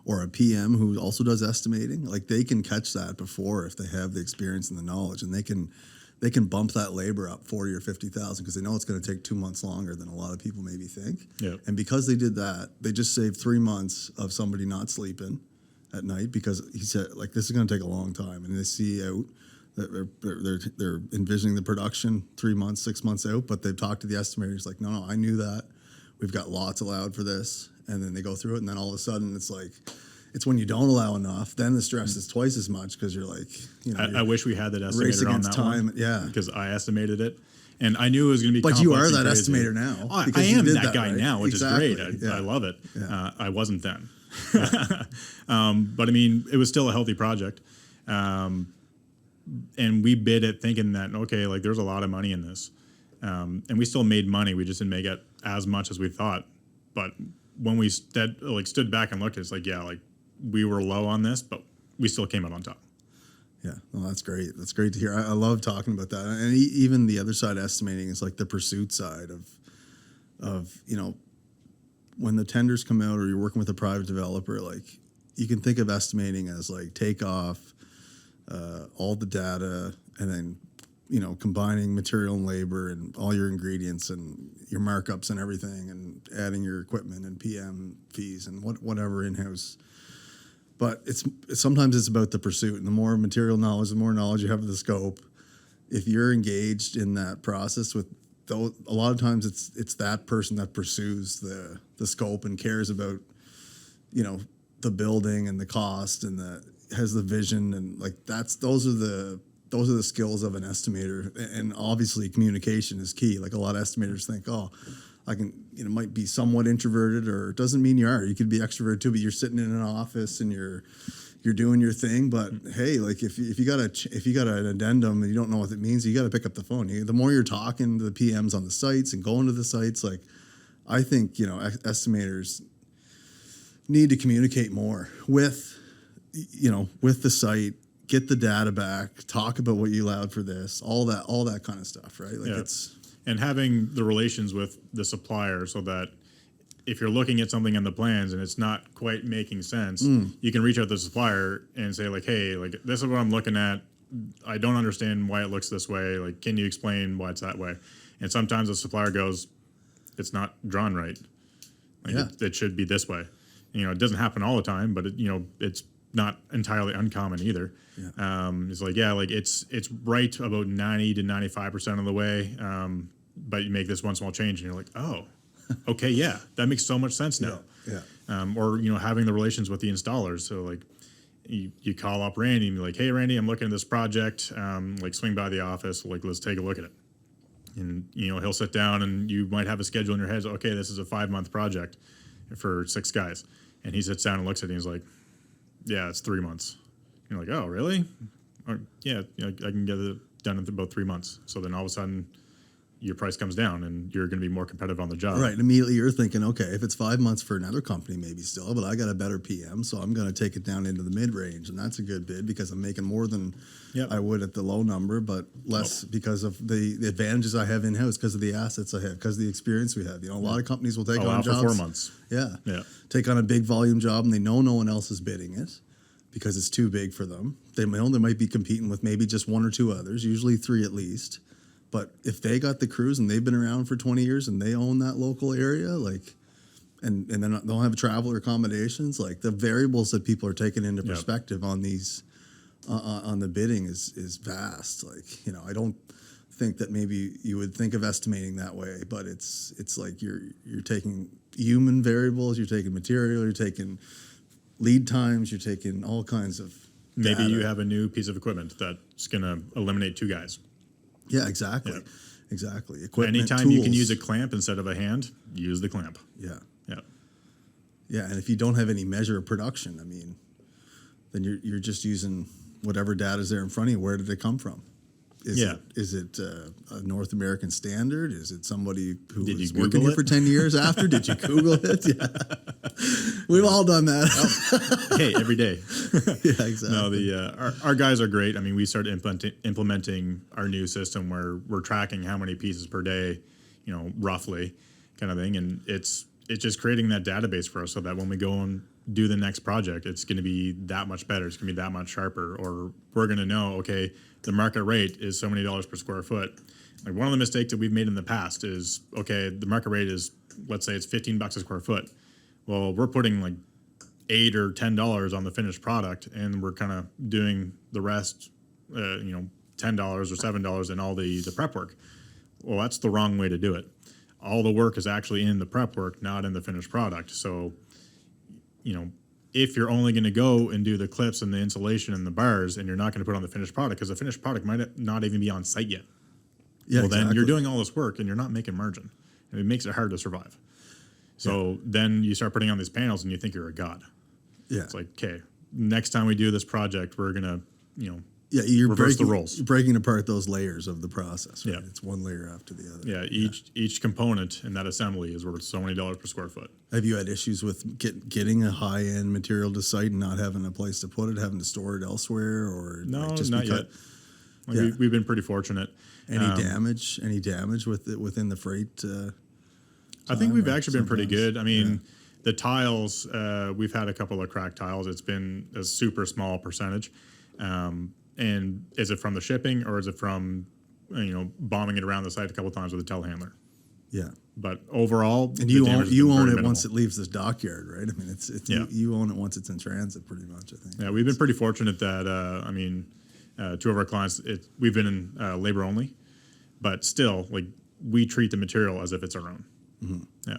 A: or a PM who also does estimating, like they can catch that before, if they have the experience and the knowledge, and they can bump that labor up 40 or 50,000 because they know it's going to take 2 months longer than a lot of people maybe think.
B: Yep.
A: And because they did that, they just saved 3 months of somebody not sleeping at night, because he said like this is going to take a long time, and they see out that they're envisioning the production 3 months, 6 months out, but they've talked to the estimators like, no, I knew that. We've got lots allowed for this. And then they go through it, and then all of a sudden it's like, It's when you don't allow enough, then the stress is twice as much because you're like,
B: I wish we had that
A: race
B: estimator on
A: against
B: that
A: time.
B: one.
A: Yeah.
B: Because I estimated it. And I knew it was going to be
A: But you are
B: complex
A: that
B: and crazy.
A: estimator now.
B: I
A: because you
B: am
A: did
B: that guy
A: right?
B: now, which
A: Exactly.
B: is great. I love it.
A: Yeah.
B: I wasn't then. But I mean, it was still a healthy project. And we bid it thinking that, okay, like there's a lot of money in this. And we still made money. We just didn't make it as much as we thought. But when we stood back and looked, it's like, yeah, like we were low on this, but we still came out on top.
A: Yeah, well, that's great. That's great to hear. I love talking about that. And even the other side of estimating is like the pursuit side of when the tenders come out or you're working with a private developer, like you can think of estimating as like take off all the data and then combining material and labor and all your ingredients and your markups and everything and adding your equipment and PM fees and whatever in-house. But sometimes it's about the pursuit, and the more material knowledge, the more knowledge you have of the scope. If you're engaged in that process with those, a lot of times it's that person that pursues the scope and cares about the building and the cost and has the vision, and like those are the skills of an estimator. And obviously communication is key. Like a lot of estimators think, oh, I can, might be somewhat introverted, or it doesn't mean you are. You could be extroverted too, but you're sitting in an office and you're doing your thing. But hey, like if you got an addendum and you don't know what it means, you got to pick up the phone. The more you're talking to the PMs on the sites and going to the sites, like I think estimators need to communicate more with the site. Get the data back. Talk about what you allowed for this. All that kind of stuff, right? Like
B: And having the relations with the supplier so that if you're looking at something in the plans and it's not quite making sense, you can reach out to the supplier and say like, hey, like this is what I'm looking at. I don't understand why it looks this way. Like, can you explain why it's that way? And sometimes the supplier goes, it's not drawn right. Like it should be this way. It doesn't happen all the time, but it's not entirely uncommon either. Yeah. It's like, yeah, like it's right about 90 to 95% of the way. But you make this one small change and you're like, oh, okay, yeah, that makes so much sense now.
A: Yeah.
B: Or having the relations with the installers. So like you call up Randy and be like, hey, Randy, I'm looking at this project. Like swing by the office. Like, let's take a look at it. And, he'll sit down and you might have a schedule in your head. So, okay, this is a 5-month project for 6 guys. And he sits down and looks at it and he's like, yeah, it's 3 months. You're like, oh, really? Yeah, I can get it done in about 3 months. So then all of a sudden your price comes down and you're going to be more competitive on the job.
A: Right. Immediately you're thinking, okay, if it's 5 months for another company, maybe still, but I got a better PM, so I'm going to take it down into the mid-range. And that's a good bid because I'm making more than I would at the low number, but less because of the advantages I have in-house, because of the assets I have, because of the experience we have. A lot of companies will take on jobs.
B: For 4 months.
A: Yeah.
B: Yeah.
A: Take on a big volume job and they know no one else is bidding it because it's too big for them. They might be competing with maybe just 1 or 2 others, usually 3 at least. But if they got the crews and they've been around for 20 years and they own that local area, like, and then they don't have travel or accommodations, like the variables that people are taking into perspective on these, on the bidding is vast. Like, I don't think that maybe you would think of estimating that way, but it's like you're taking human variables, you're taking material, you're taking lead times, you're taking all kinds of
B: Maybe
A: data.
B: you have a new piece of equipment that's going to eliminate 2 guys.
A: Yeah, exactly.
B: Yeah.
A: Exactly. Equipment,
B: Anytime
A: tools.
B: you can use a clamp instead of a hand, use the clamp.
A: Yeah.
B: Yeah.
A: Yeah, and if you don't have any measure of production, I mean, then you're just using whatever data's there in front of you. Where did it come from? Is it a North American standard? Is it somebody who was working here for 10 years after? Did you Google it? Yeah. We've all done that.
B: Hey, every day.
A: Yeah, exactly.
B: No, our guys are great. I mean, we started implementing our new system where we're tracking how many pieces per day, roughly kind of thing. And it's just creating that database for us so that when we go and do the next project, it's going to be that much better. It's going to be that much sharper. Or we're going to know, okay, the market rate is so many dollars per square foot. Like one of the mistakes that we've made in the past is, okay, the market rate is, let's say it's $15 a square foot. Well, we're putting like $8 or $10 on the finished product, and we're kind of doing the rest, $10 or $7 in all the prep work. Well, that's the wrong way to do it. All the work is actually in the prep work, not in the finished product. So, if you're only going to go and do the clips and the insulation and the bars, and you're not going to put on the finished product, because the finished product might not even be on site yet.
A: Yeah,
B: Well, then
A: exactly.
B: you're doing all this work and you're not making margin, and it makes it hard to survive. So then you start putting on these panels and you think you're a god.
A: Yeah.
B: It's like, okay, next time we do this project, we're gonna,
A: Yeah, you're
B: reverse
A: breaking,
B: the roles.
A: You're breaking apart those layers of the process, right?
B: Yeah.
A: It's one layer after the other.
B: yeah, each component in that assembly is worth so many dollars per square foot.
A: Have you had issues with getting a high-end material to site and not having a place to put it, having to store it elsewhere, or
B: No,
A: like just
B: not
A: because,
B: yet. Like
A: Yeah.
B: we've been pretty fortunate.
A: Any damage? Any damage within the freight?
B: I think we've
A: or
B: actually been pretty
A: sometimes?
B: good. I mean, the tiles, we've had a couple of cracked tiles. It's been a super small percentage. And is it from the shipping, or is it from, bombing it around the site a couple of times with a telehandler?
A: Yeah.
B: But overall,
A: And
B: the
A: you
B: damage
A: own
B: has
A: you
B: been
A: own
B: very
A: it
B: minimal.
A: once it leaves this dockyard, right? I mean, it's you own it once it's in transit, pretty much. I think.
B: Yeah, we've been pretty fortunate that, two of our clients, we've been in labor only, but still, like, we treat the material as if it's our own.
A: Mm-hmm.
B: Yeah.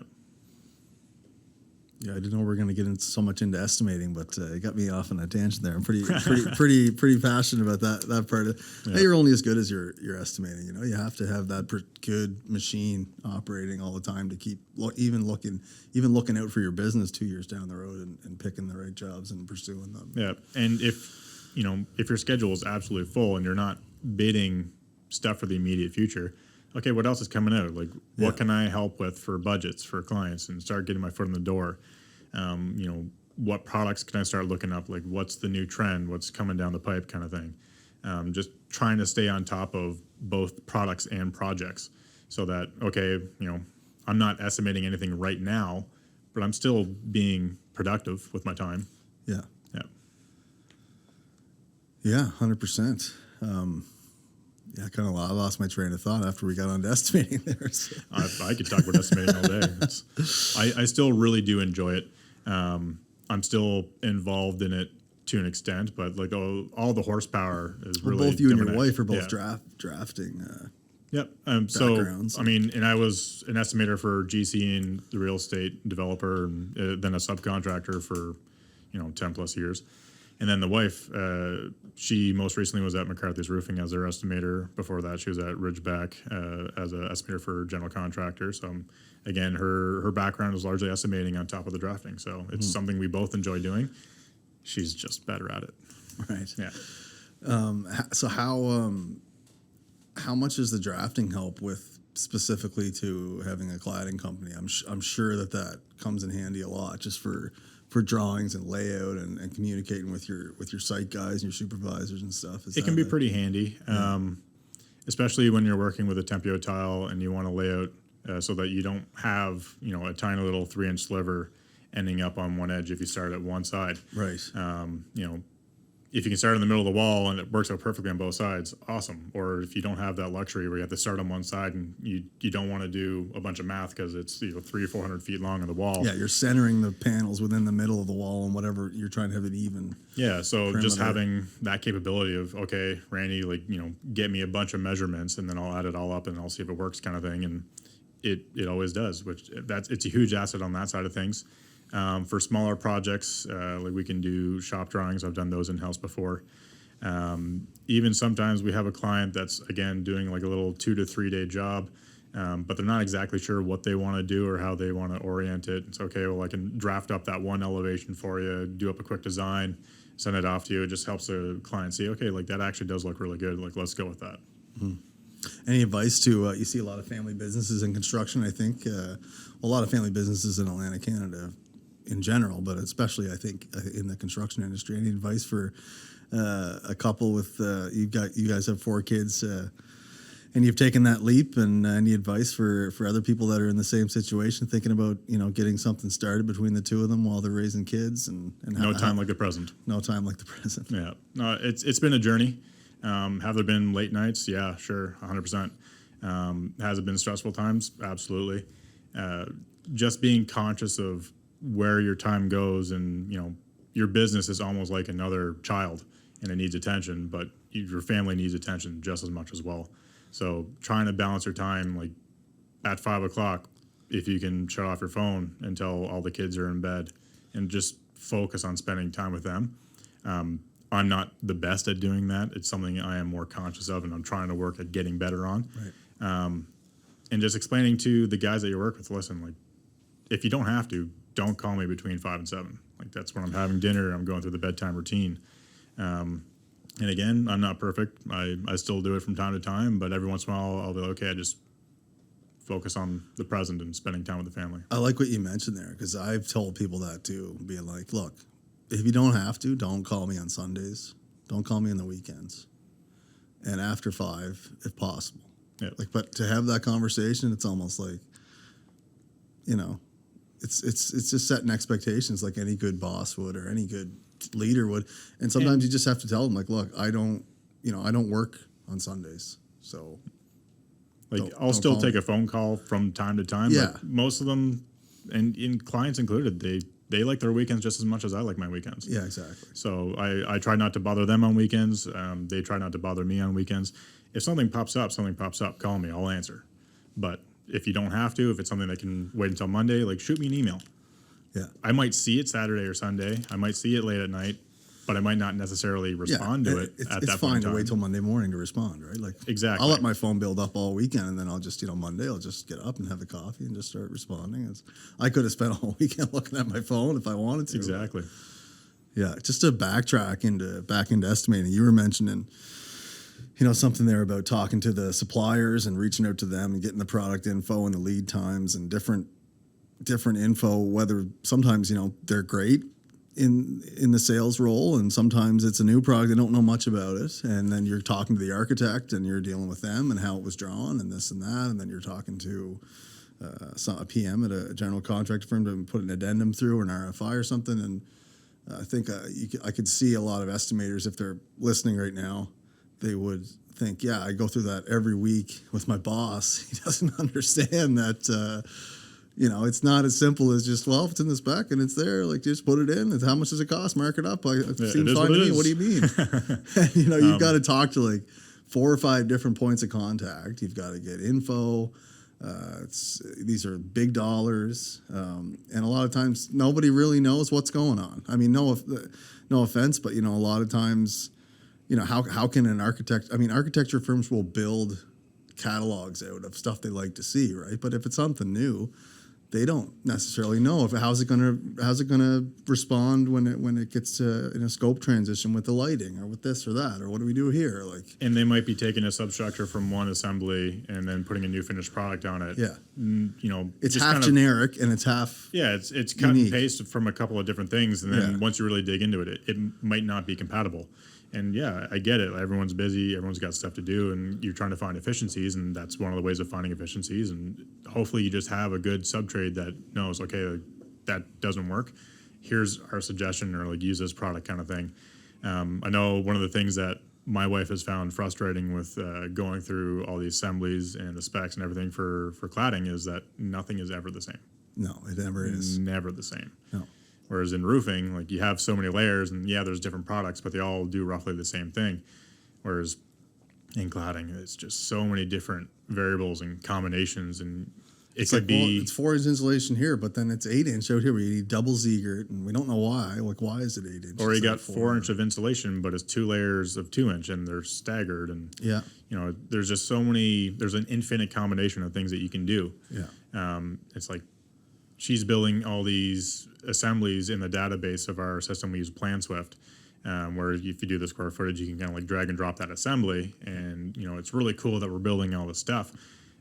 A: Yeah, I didn't know we were going to get into so much into estimating, but it got me off on a tangent there. I'm pretty passionate about that part of. Hey, you're only as good as your estimating. You have to have that good machine operating all the time to keep even looking out for your business 2 years down the road and picking the right jobs and pursuing them.
B: Yeah, and if your schedule is absolutely full and you're not bidding stuff for the immediate future, okay, what else is coming out? Like, what can I help with for budgets for clients, and start getting my foot in the door? What products can I start looking up? Like, what's the new trend? What's coming down the pipe, kind of thing. Just trying to stay on top of both products and projects, so that, okay, I'm not estimating anything right now, but I'm still being productive with my time.
A: Yeah.
B: Yeah.
A: Yeah, 100%. Yeah, I kind of lost my train of thought after we got on to estimating there. So.
B: I could talk about estimating all day. I still really do enjoy it. I'm still involved in it to an extent, but like all the horsepower is really
A: both you and your
B: different.
A: wife are both drafting.
B: Yep.
A: backgrounds.
B: And I was an estimator for GC and the real estate developer, and then a subcontractor for 10 plus years. And then the wife, she most recently was at McCarthy's Roofing as their estimator. Before that, she was at Ridgeback as an estimator for general contractor. So, again, her background is largely estimating on top of the drafting. So it's something we both enjoy doing. She's just better at it.
A: Right.
B: Yeah.
A: So how much does the drafting help with specifically to having a cladding company? I'm sure that comes in handy a lot just for drawings and layout and communicating with your site guys and your supervisors and stuff.
B: It can be pretty handy, especially when you're working with a Tempio tile and you want to lay out so that you don't have a tiny little 3-inch sliver ending up on one edge if you start at one side.
A: Right.
B: If you can start in the middle of the wall and it works out perfectly on both sides, awesome. Or if you don't have that luxury where you have to start on one side and you don't want to do a bunch of math because it's 300 or 400 feet long on the wall.
A: Yeah, you're centering the panels within the middle of the wall and whatever you're trying to have it even.
B: Yeah, so
A: perimeter.
B: just having that capability of, okay, Randy, get me a bunch of measurements and then I'll add it all up and I'll see if it works, kind of thing. And it always does, it's a huge asset on that side of things. For smaller projects, like we can do shop drawings. I've done those in-house before. Even sometimes we have a client that's, again, doing like a little 2 to 3 day job, but they're not exactly sure what they want to do or how they want to orient it. It's okay, well, I can draft up that one elevation for you, do up a quick design, send it off to you. It just helps the client see, okay, like that actually does look really good. Like, let's go with that.
A: Mm-hmm. Any advice to, you see a lot of family businesses in construction, I think, a lot of family businesses in Atlantic Canada in general, but especially I think in the construction industry. Any advice for a couple with you guys have 4 kids and you've taken that leap, and any advice for other people that are in the same situation, thinking about getting something started between the two of them while they're raising kids and
B: no time like the present.
A: No time like the present.
B: Yeah, no, it's been a journey. Have there been late nights? Yeah, sure, 100%. Has it been stressful times? Absolutely. Just being conscious of where your time goes, and your business is almost like another child and it needs attention, but your family needs attention just as much as well. So trying to balance your time, like at 5 o'clock, if you can shut off your phone until all the kids are in bed, and just focus on spending time with them. I'm not the best at doing that. It's something I am more conscious of, and I'm trying to work at getting better on.
A: Right.
B: And just explaining to the guys that you work with, listen, like, if you don't have to, don't call me between 5 and 7. Like, that's when I'm having dinner. I'm going through the bedtime routine. And again, I'm not perfect. I still do it from time to time, but every once in a while I'll be like, okay, I just focus on the present and spending time with the family.
A: I like what you mentioned there, because I've told people that too, being like, look, if you don't have to, don't call me on Sundays. Don't call me on the weekends. And after 5, if possible.
B: Yeah.
A: Like, but to have that conversation, it's almost like, you know, it's just setting expectations like any good boss would or any good leader would. And sometimes you just have to tell them, like, look, I don't work on Sundays. So
B: like, I'll still take a phone call from time to time.
A: Yeah.
B: But most of them, and in clients included, they like their weekends just as much as I like my weekends.
A: Yeah, exactly.
B: So I try not to bother them on weekends. They try not to bother me on weekends. If something pops up, call me, I'll answer. But if you don't have to, if it's something that can wait until Monday, like, shoot me an email.
A: Yeah.
B: I might see it Saturday or Sunday. I might see it late at night, but I might not necessarily respond to it at that point in time.
A: It's fine to wait till Monday morning to respond, right? Like,
B: Exactly.
A: I'll let my phone build up all weekend, and then I'll just, Monday I'll just get up and have the coffee and just start responding. I could have spent a whole weekend looking at my phone if I wanted to.
B: Exactly.
A: Yeah, just to backtrack back into estimating, you were mentioning, something there about talking to the suppliers and reaching out to them and getting the product info and the lead times and different info, whether sometimes, they're great in the sales role, and sometimes it's a new product, they don't know much about it, and then you're talking to the architect and you're dealing with them and how it was drawn and this and that, and then you're talking to a PM at a general contractor firm to put an addendum through or an RFI or something. And I think I could see a lot of estimators, if they're listening right now, they would think, yeah, I go through that every week with my boss. He doesn't understand that, it's not as simple as just, well, if it's in the spec and it's there, like, just put it in. And how much does it cost? Mark it up. It seems fine to me. What do you mean? And, you've got to talk to like 4 or 5 different points of contact. You've got to get info. These are big dollars. And a lot of times nobody really knows what's going on. I mean, no offense, but, a lot of times, how can an architect, architecture firms will build catalogs out of stuff they like to see, right? But if it's something new, they don't necessarily know how's it gonna respond when it gets to in a scope transition with the lighting or with this or that, or what do we do here? Like,
B: and they might be taking a substructure from one assembly and then putting a new finished product on it.
A: Yeah,
B: it's
A: half kind of generic and it's half
B: it's cut
A: unique.
B: and paste from a couple of different things, and then once you really dig into it, it might not be compatible. And yeah, I get it. Everyone's busy. Everyone's got stuff to do, and you're trying to find efficiencies, and that's one of the ways of finding efficiencies. And hopefully, you just have a good subtrade that knows, okay, like, that doesn't work. Here's our suggestion, or like, use this product, kind of thing. I know one of the things that my wife has found frustrating with going through all the assemblies and the specs and everything for cladding is that nothing is ever the same.
A: No, it never is.
B: Never the same.
A: No.
B: Whereas in roofing, like, you have so many layers, and yeah, there's different products, but they all do roughly the same thing. Whereas in cladding, it's just so many different variables and combinations, and it's
A: it's 4-inch insulation here, but then it's 8-inch out here where you need double Ziegert, and we don't know why. Like, why is it 8-inch?
B: Or you got 4-inch of insulation, but it's 2 layers of 2-inch, and they're staggered, and there's just so many. There's an infinite combination of things that you can do.
A: Yeah,
B: it's like, she's building all these assemblies in the database of our system. We use PlanSwift, where if you do the square footage, you can kind of like drag and drop that assembly, and it's really cool that we're building all this stuff,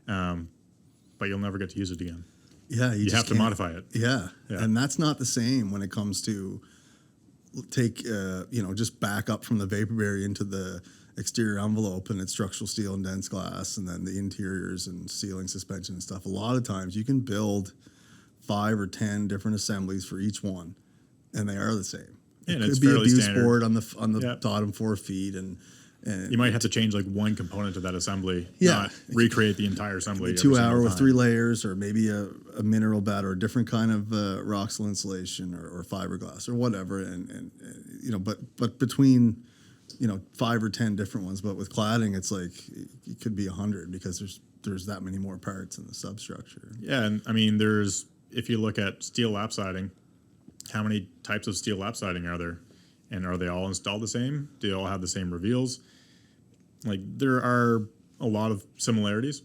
B: but you'll never get to use it again.
A: Yeah,
B: you have to modify it.
A: Yeah, and that's not the same when it comes to take just back up from the vapor barrier into the exterior envelope, and it's structural steel and dense glass, and then the interiors and ceiling suspension and stuff. A lot of times you can build 5 or 10 different assemblies for each one, and they are the same.
B: And
A: it
B: it's
A: could be a
B: fairly
A: Buse
B: standard
A: board on the bottom 4 feet, and
B: you might have to change like one component of that assembly, not recreate the entire assembly.
A: 2-hour with 3 layers, or maybe a mineral bed, or a different kind of Roxel insulation, or fiberglass, or whatever. And but between 5 or 10 different ones. But with cladding, it's like it could be 100 because there's that many more parts in the substructure.
B: Yeah, and if you look at steel lap siding, how many types of steel lap siding are there, and are they all installed the same? Do they all have the same reveals? Like, there are a lot of similarities.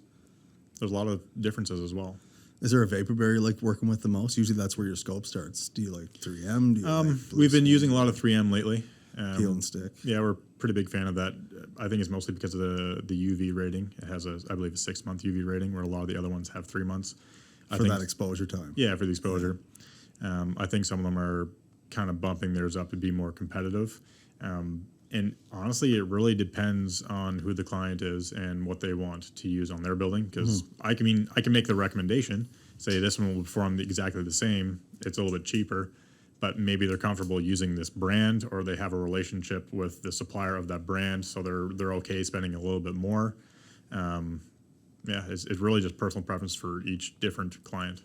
B: There's a lot of differences as well.
A: Is there a vapor barrier you like working with the most? Usually that's where your scope starts. Do you like 3M? Do you like
B: We've been using a lot of 3M lately.
A: peel and stick?
B: Yeah, we're a pretty big fan of that. I think it's mostly because of the UV rating. It has I believe, a 6-month UV rating, where a lot of the other ones have 3 months.
A: For that exposure time.
B: Yeah, for the exposure. I think some of them are kind of bumping theirs up to be more competitive. And honestly, it really depends on who the client is and what they want to use on their building. Because I can make the recommendation, say this one will perform exactly the same. It's a little bit cheaper, but maybe they're comfortable using this brand, or they have a relationship with the supplier of that brand, so they're okay spending a little bit more. It's really just personal preference for each different client.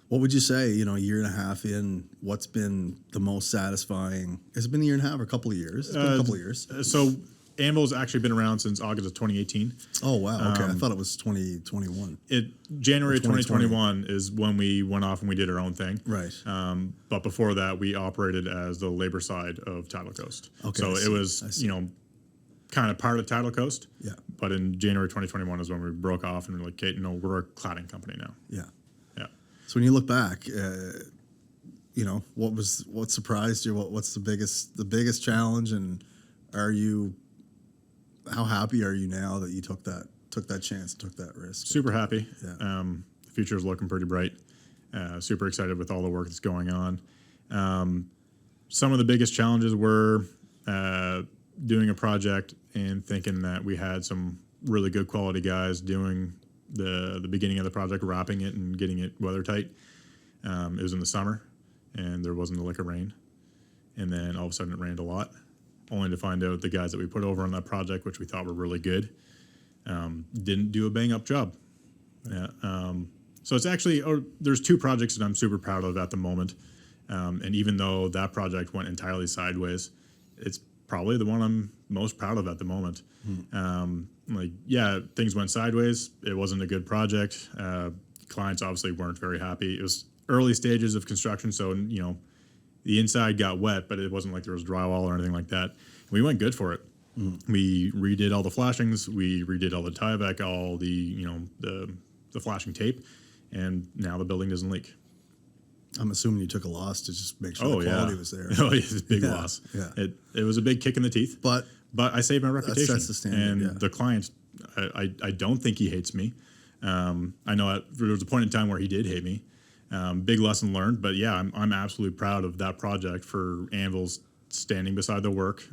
A: What would you say, a year and a half in, what's been the most satisfying? Has it been a year and a half or a couple of years? It's been a couple of years.
B: So Anvil's actually been around since August of 2018.
A: Oh, wow. Okay. I thought it was 2021.
B: January 2021 is when we went off and we did our own thing.
A: Right.
B: But before that, we operated as the labor side of Tidal Coast.
A: Okay.
B: So it was, kind of part of Tidal Coast.
A: Yeah.
B: But in January 2021 is when we broke off and we're like, okay, we're a cladding company now.
A: Yeah.
B: Yeah.
A: So when you look back, what surprised you? What's the biggest challenge, and how happy are you now that you took that chance, took that risk?
B: Super happy.
A: Yeah.
B: The future is looking pretty bright. Super excited with all the work that's going on. Some of the biggest challenges were doing a project and thinking that we had some really good quality guys doing the beginning of the project, wrapping it and getting it weather tight. It was in the summer, and there wasn't a lick of rain. And then all of a sudden it rained a lot, only to find out the guys that we put over on that project, which we thought were really good, didn't do a bang-up job. Yeah. So it's actually, there's 2 projects that I'm super proud of at the moment. And even though that project went entirely sideways, it's probably the one I'm most proud of at the moment. Things went sideways. It wasn't a good project. Clients obviously weren't very happy. It was early stages of construction, so the inside got wet, but it wasn't like there was drywall or anything like that. We went good for it. We redid all the flashings. We redid all the tieback, all the flashing tape, and now the building doesn't leak.
A: I'm assuming you took a loss to just make sure the quality was there.
B: Oh, yeah, it's a big loss.
A: Yeah.
B: It was a big kick in the teeth. But I saved my reputation.
A: That sets the standard,
B: and the client, I don't think he hates me. I know there was a point in time where he did hate me. Big lesson learned. But yeah, I'm absolutely proud of that project, for Anvil's standing beside the work,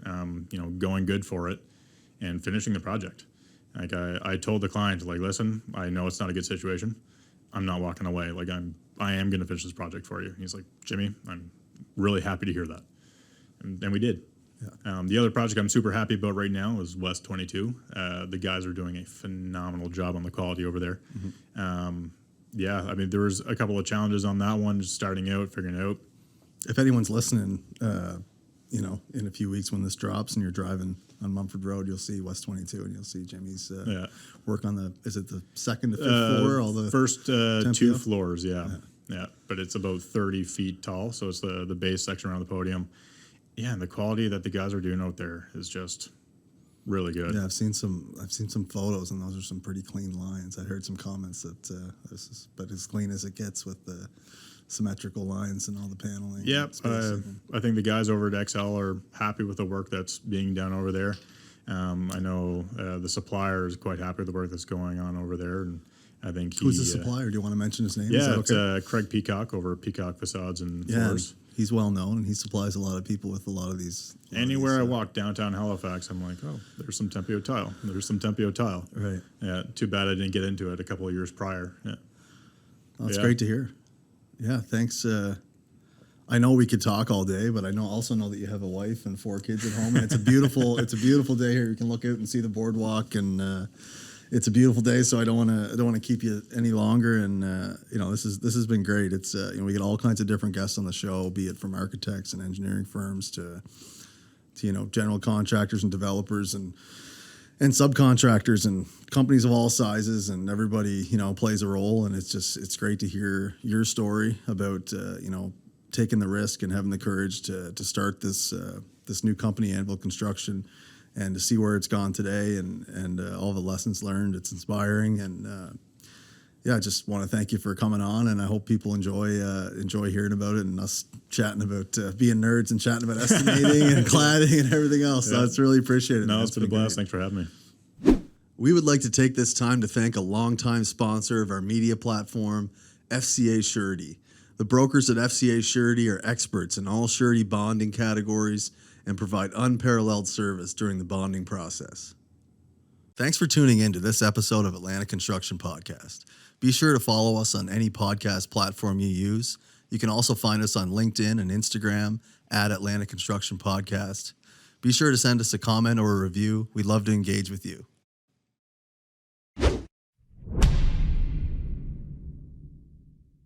B: going good for it and finishing the project. Like I told the client, like, listen, I know it's not a good situation. I'm not walking away. Like, I am going to finish this project for you. He's like, Jimmy, I'm really happy to hear that. And we did. Yeah. The other project I'm super happy about right now is West 22. The guys are doing a phenomenal job on the quality over there. There was a couple of challenges on that one, just starting out, figuring it out.
A: If anyone's listening, in a few weeks when this drops and you're driving on Mumford Road, you'll see West 22 and you'll see Jimmy's work on is it the second to fifth floor? All the
B: first 2 floors, yeah. But it's about 30 feet tall, so it's the base section around the podium. Yeah, and the quality that the guys are doing out there is just really good.
A: Yeah, I've seen some photos, and those are some pretty clean lines. I heard some comments that this is but as clean as it gets with the symmetrical lines and all the paneling.
B: Yeah, I think the guys over at XL are happy with the work that's being done over there. I know the supplier is quite happy with the work that's going on over there, and I think
A: who's the supplier? Do you want to mention his name?
B: Yeah, it's Craig Peacock over at Peacock Facades and Floors.
A: He's well known, and he supplies a lot of people with a lot of these.
B: Anywhere I walk downtown Halifax, I'm like, oh, there's some Tempio tile. There's some Tempio tile.
A: Right.
B: Yeah. Too bad I didn't get into it a couple of years prior. Yeah.
A: Well, that's great to hear. Yeah. Thanks. I know we could talk all day, but I also know that you have a wife and 4 kids at home, and it's a beautiful day here. You can look out and see the boardwalk, and it's a beautiful day. So I don't want to keep you any longer. And this has been great. It's we get all kinds of different guests on the show, be it from architects and engineering firms to general contractors and developers, and and subcontractors and companies of all sizes, and everybody, plays a role. And it's great to hear your story about, taking the risk and having the courage to start this new company, Anvil Construction, and to see where it's gone today and all the lessons learned. It's inspiring. And, I just want to thank you for coming on, and I hope people enjoy hearing about it and us chatting about being nerds and chatting about estimating and cladding and everything else.
B: Yeah.
A: So it's really appreciated.
B: No, it's been a blast. Thanks for having me.
A: We would like to take this time to thank a longtime sponsor of our media platform, FCA Surety. The brokers at FCA Surety are experts in all surety bonding categories and provide unparalleled service during the bonding process. Thanks for tuning in to this episode of Atlanta Construction Podcast. Be sure to follow us on any podcast platform you use. You can also find us on LinkedIn and Instagram at Atlanta Construction Podcast. Be sure to send us a comment or a review. We'd love to engage with you.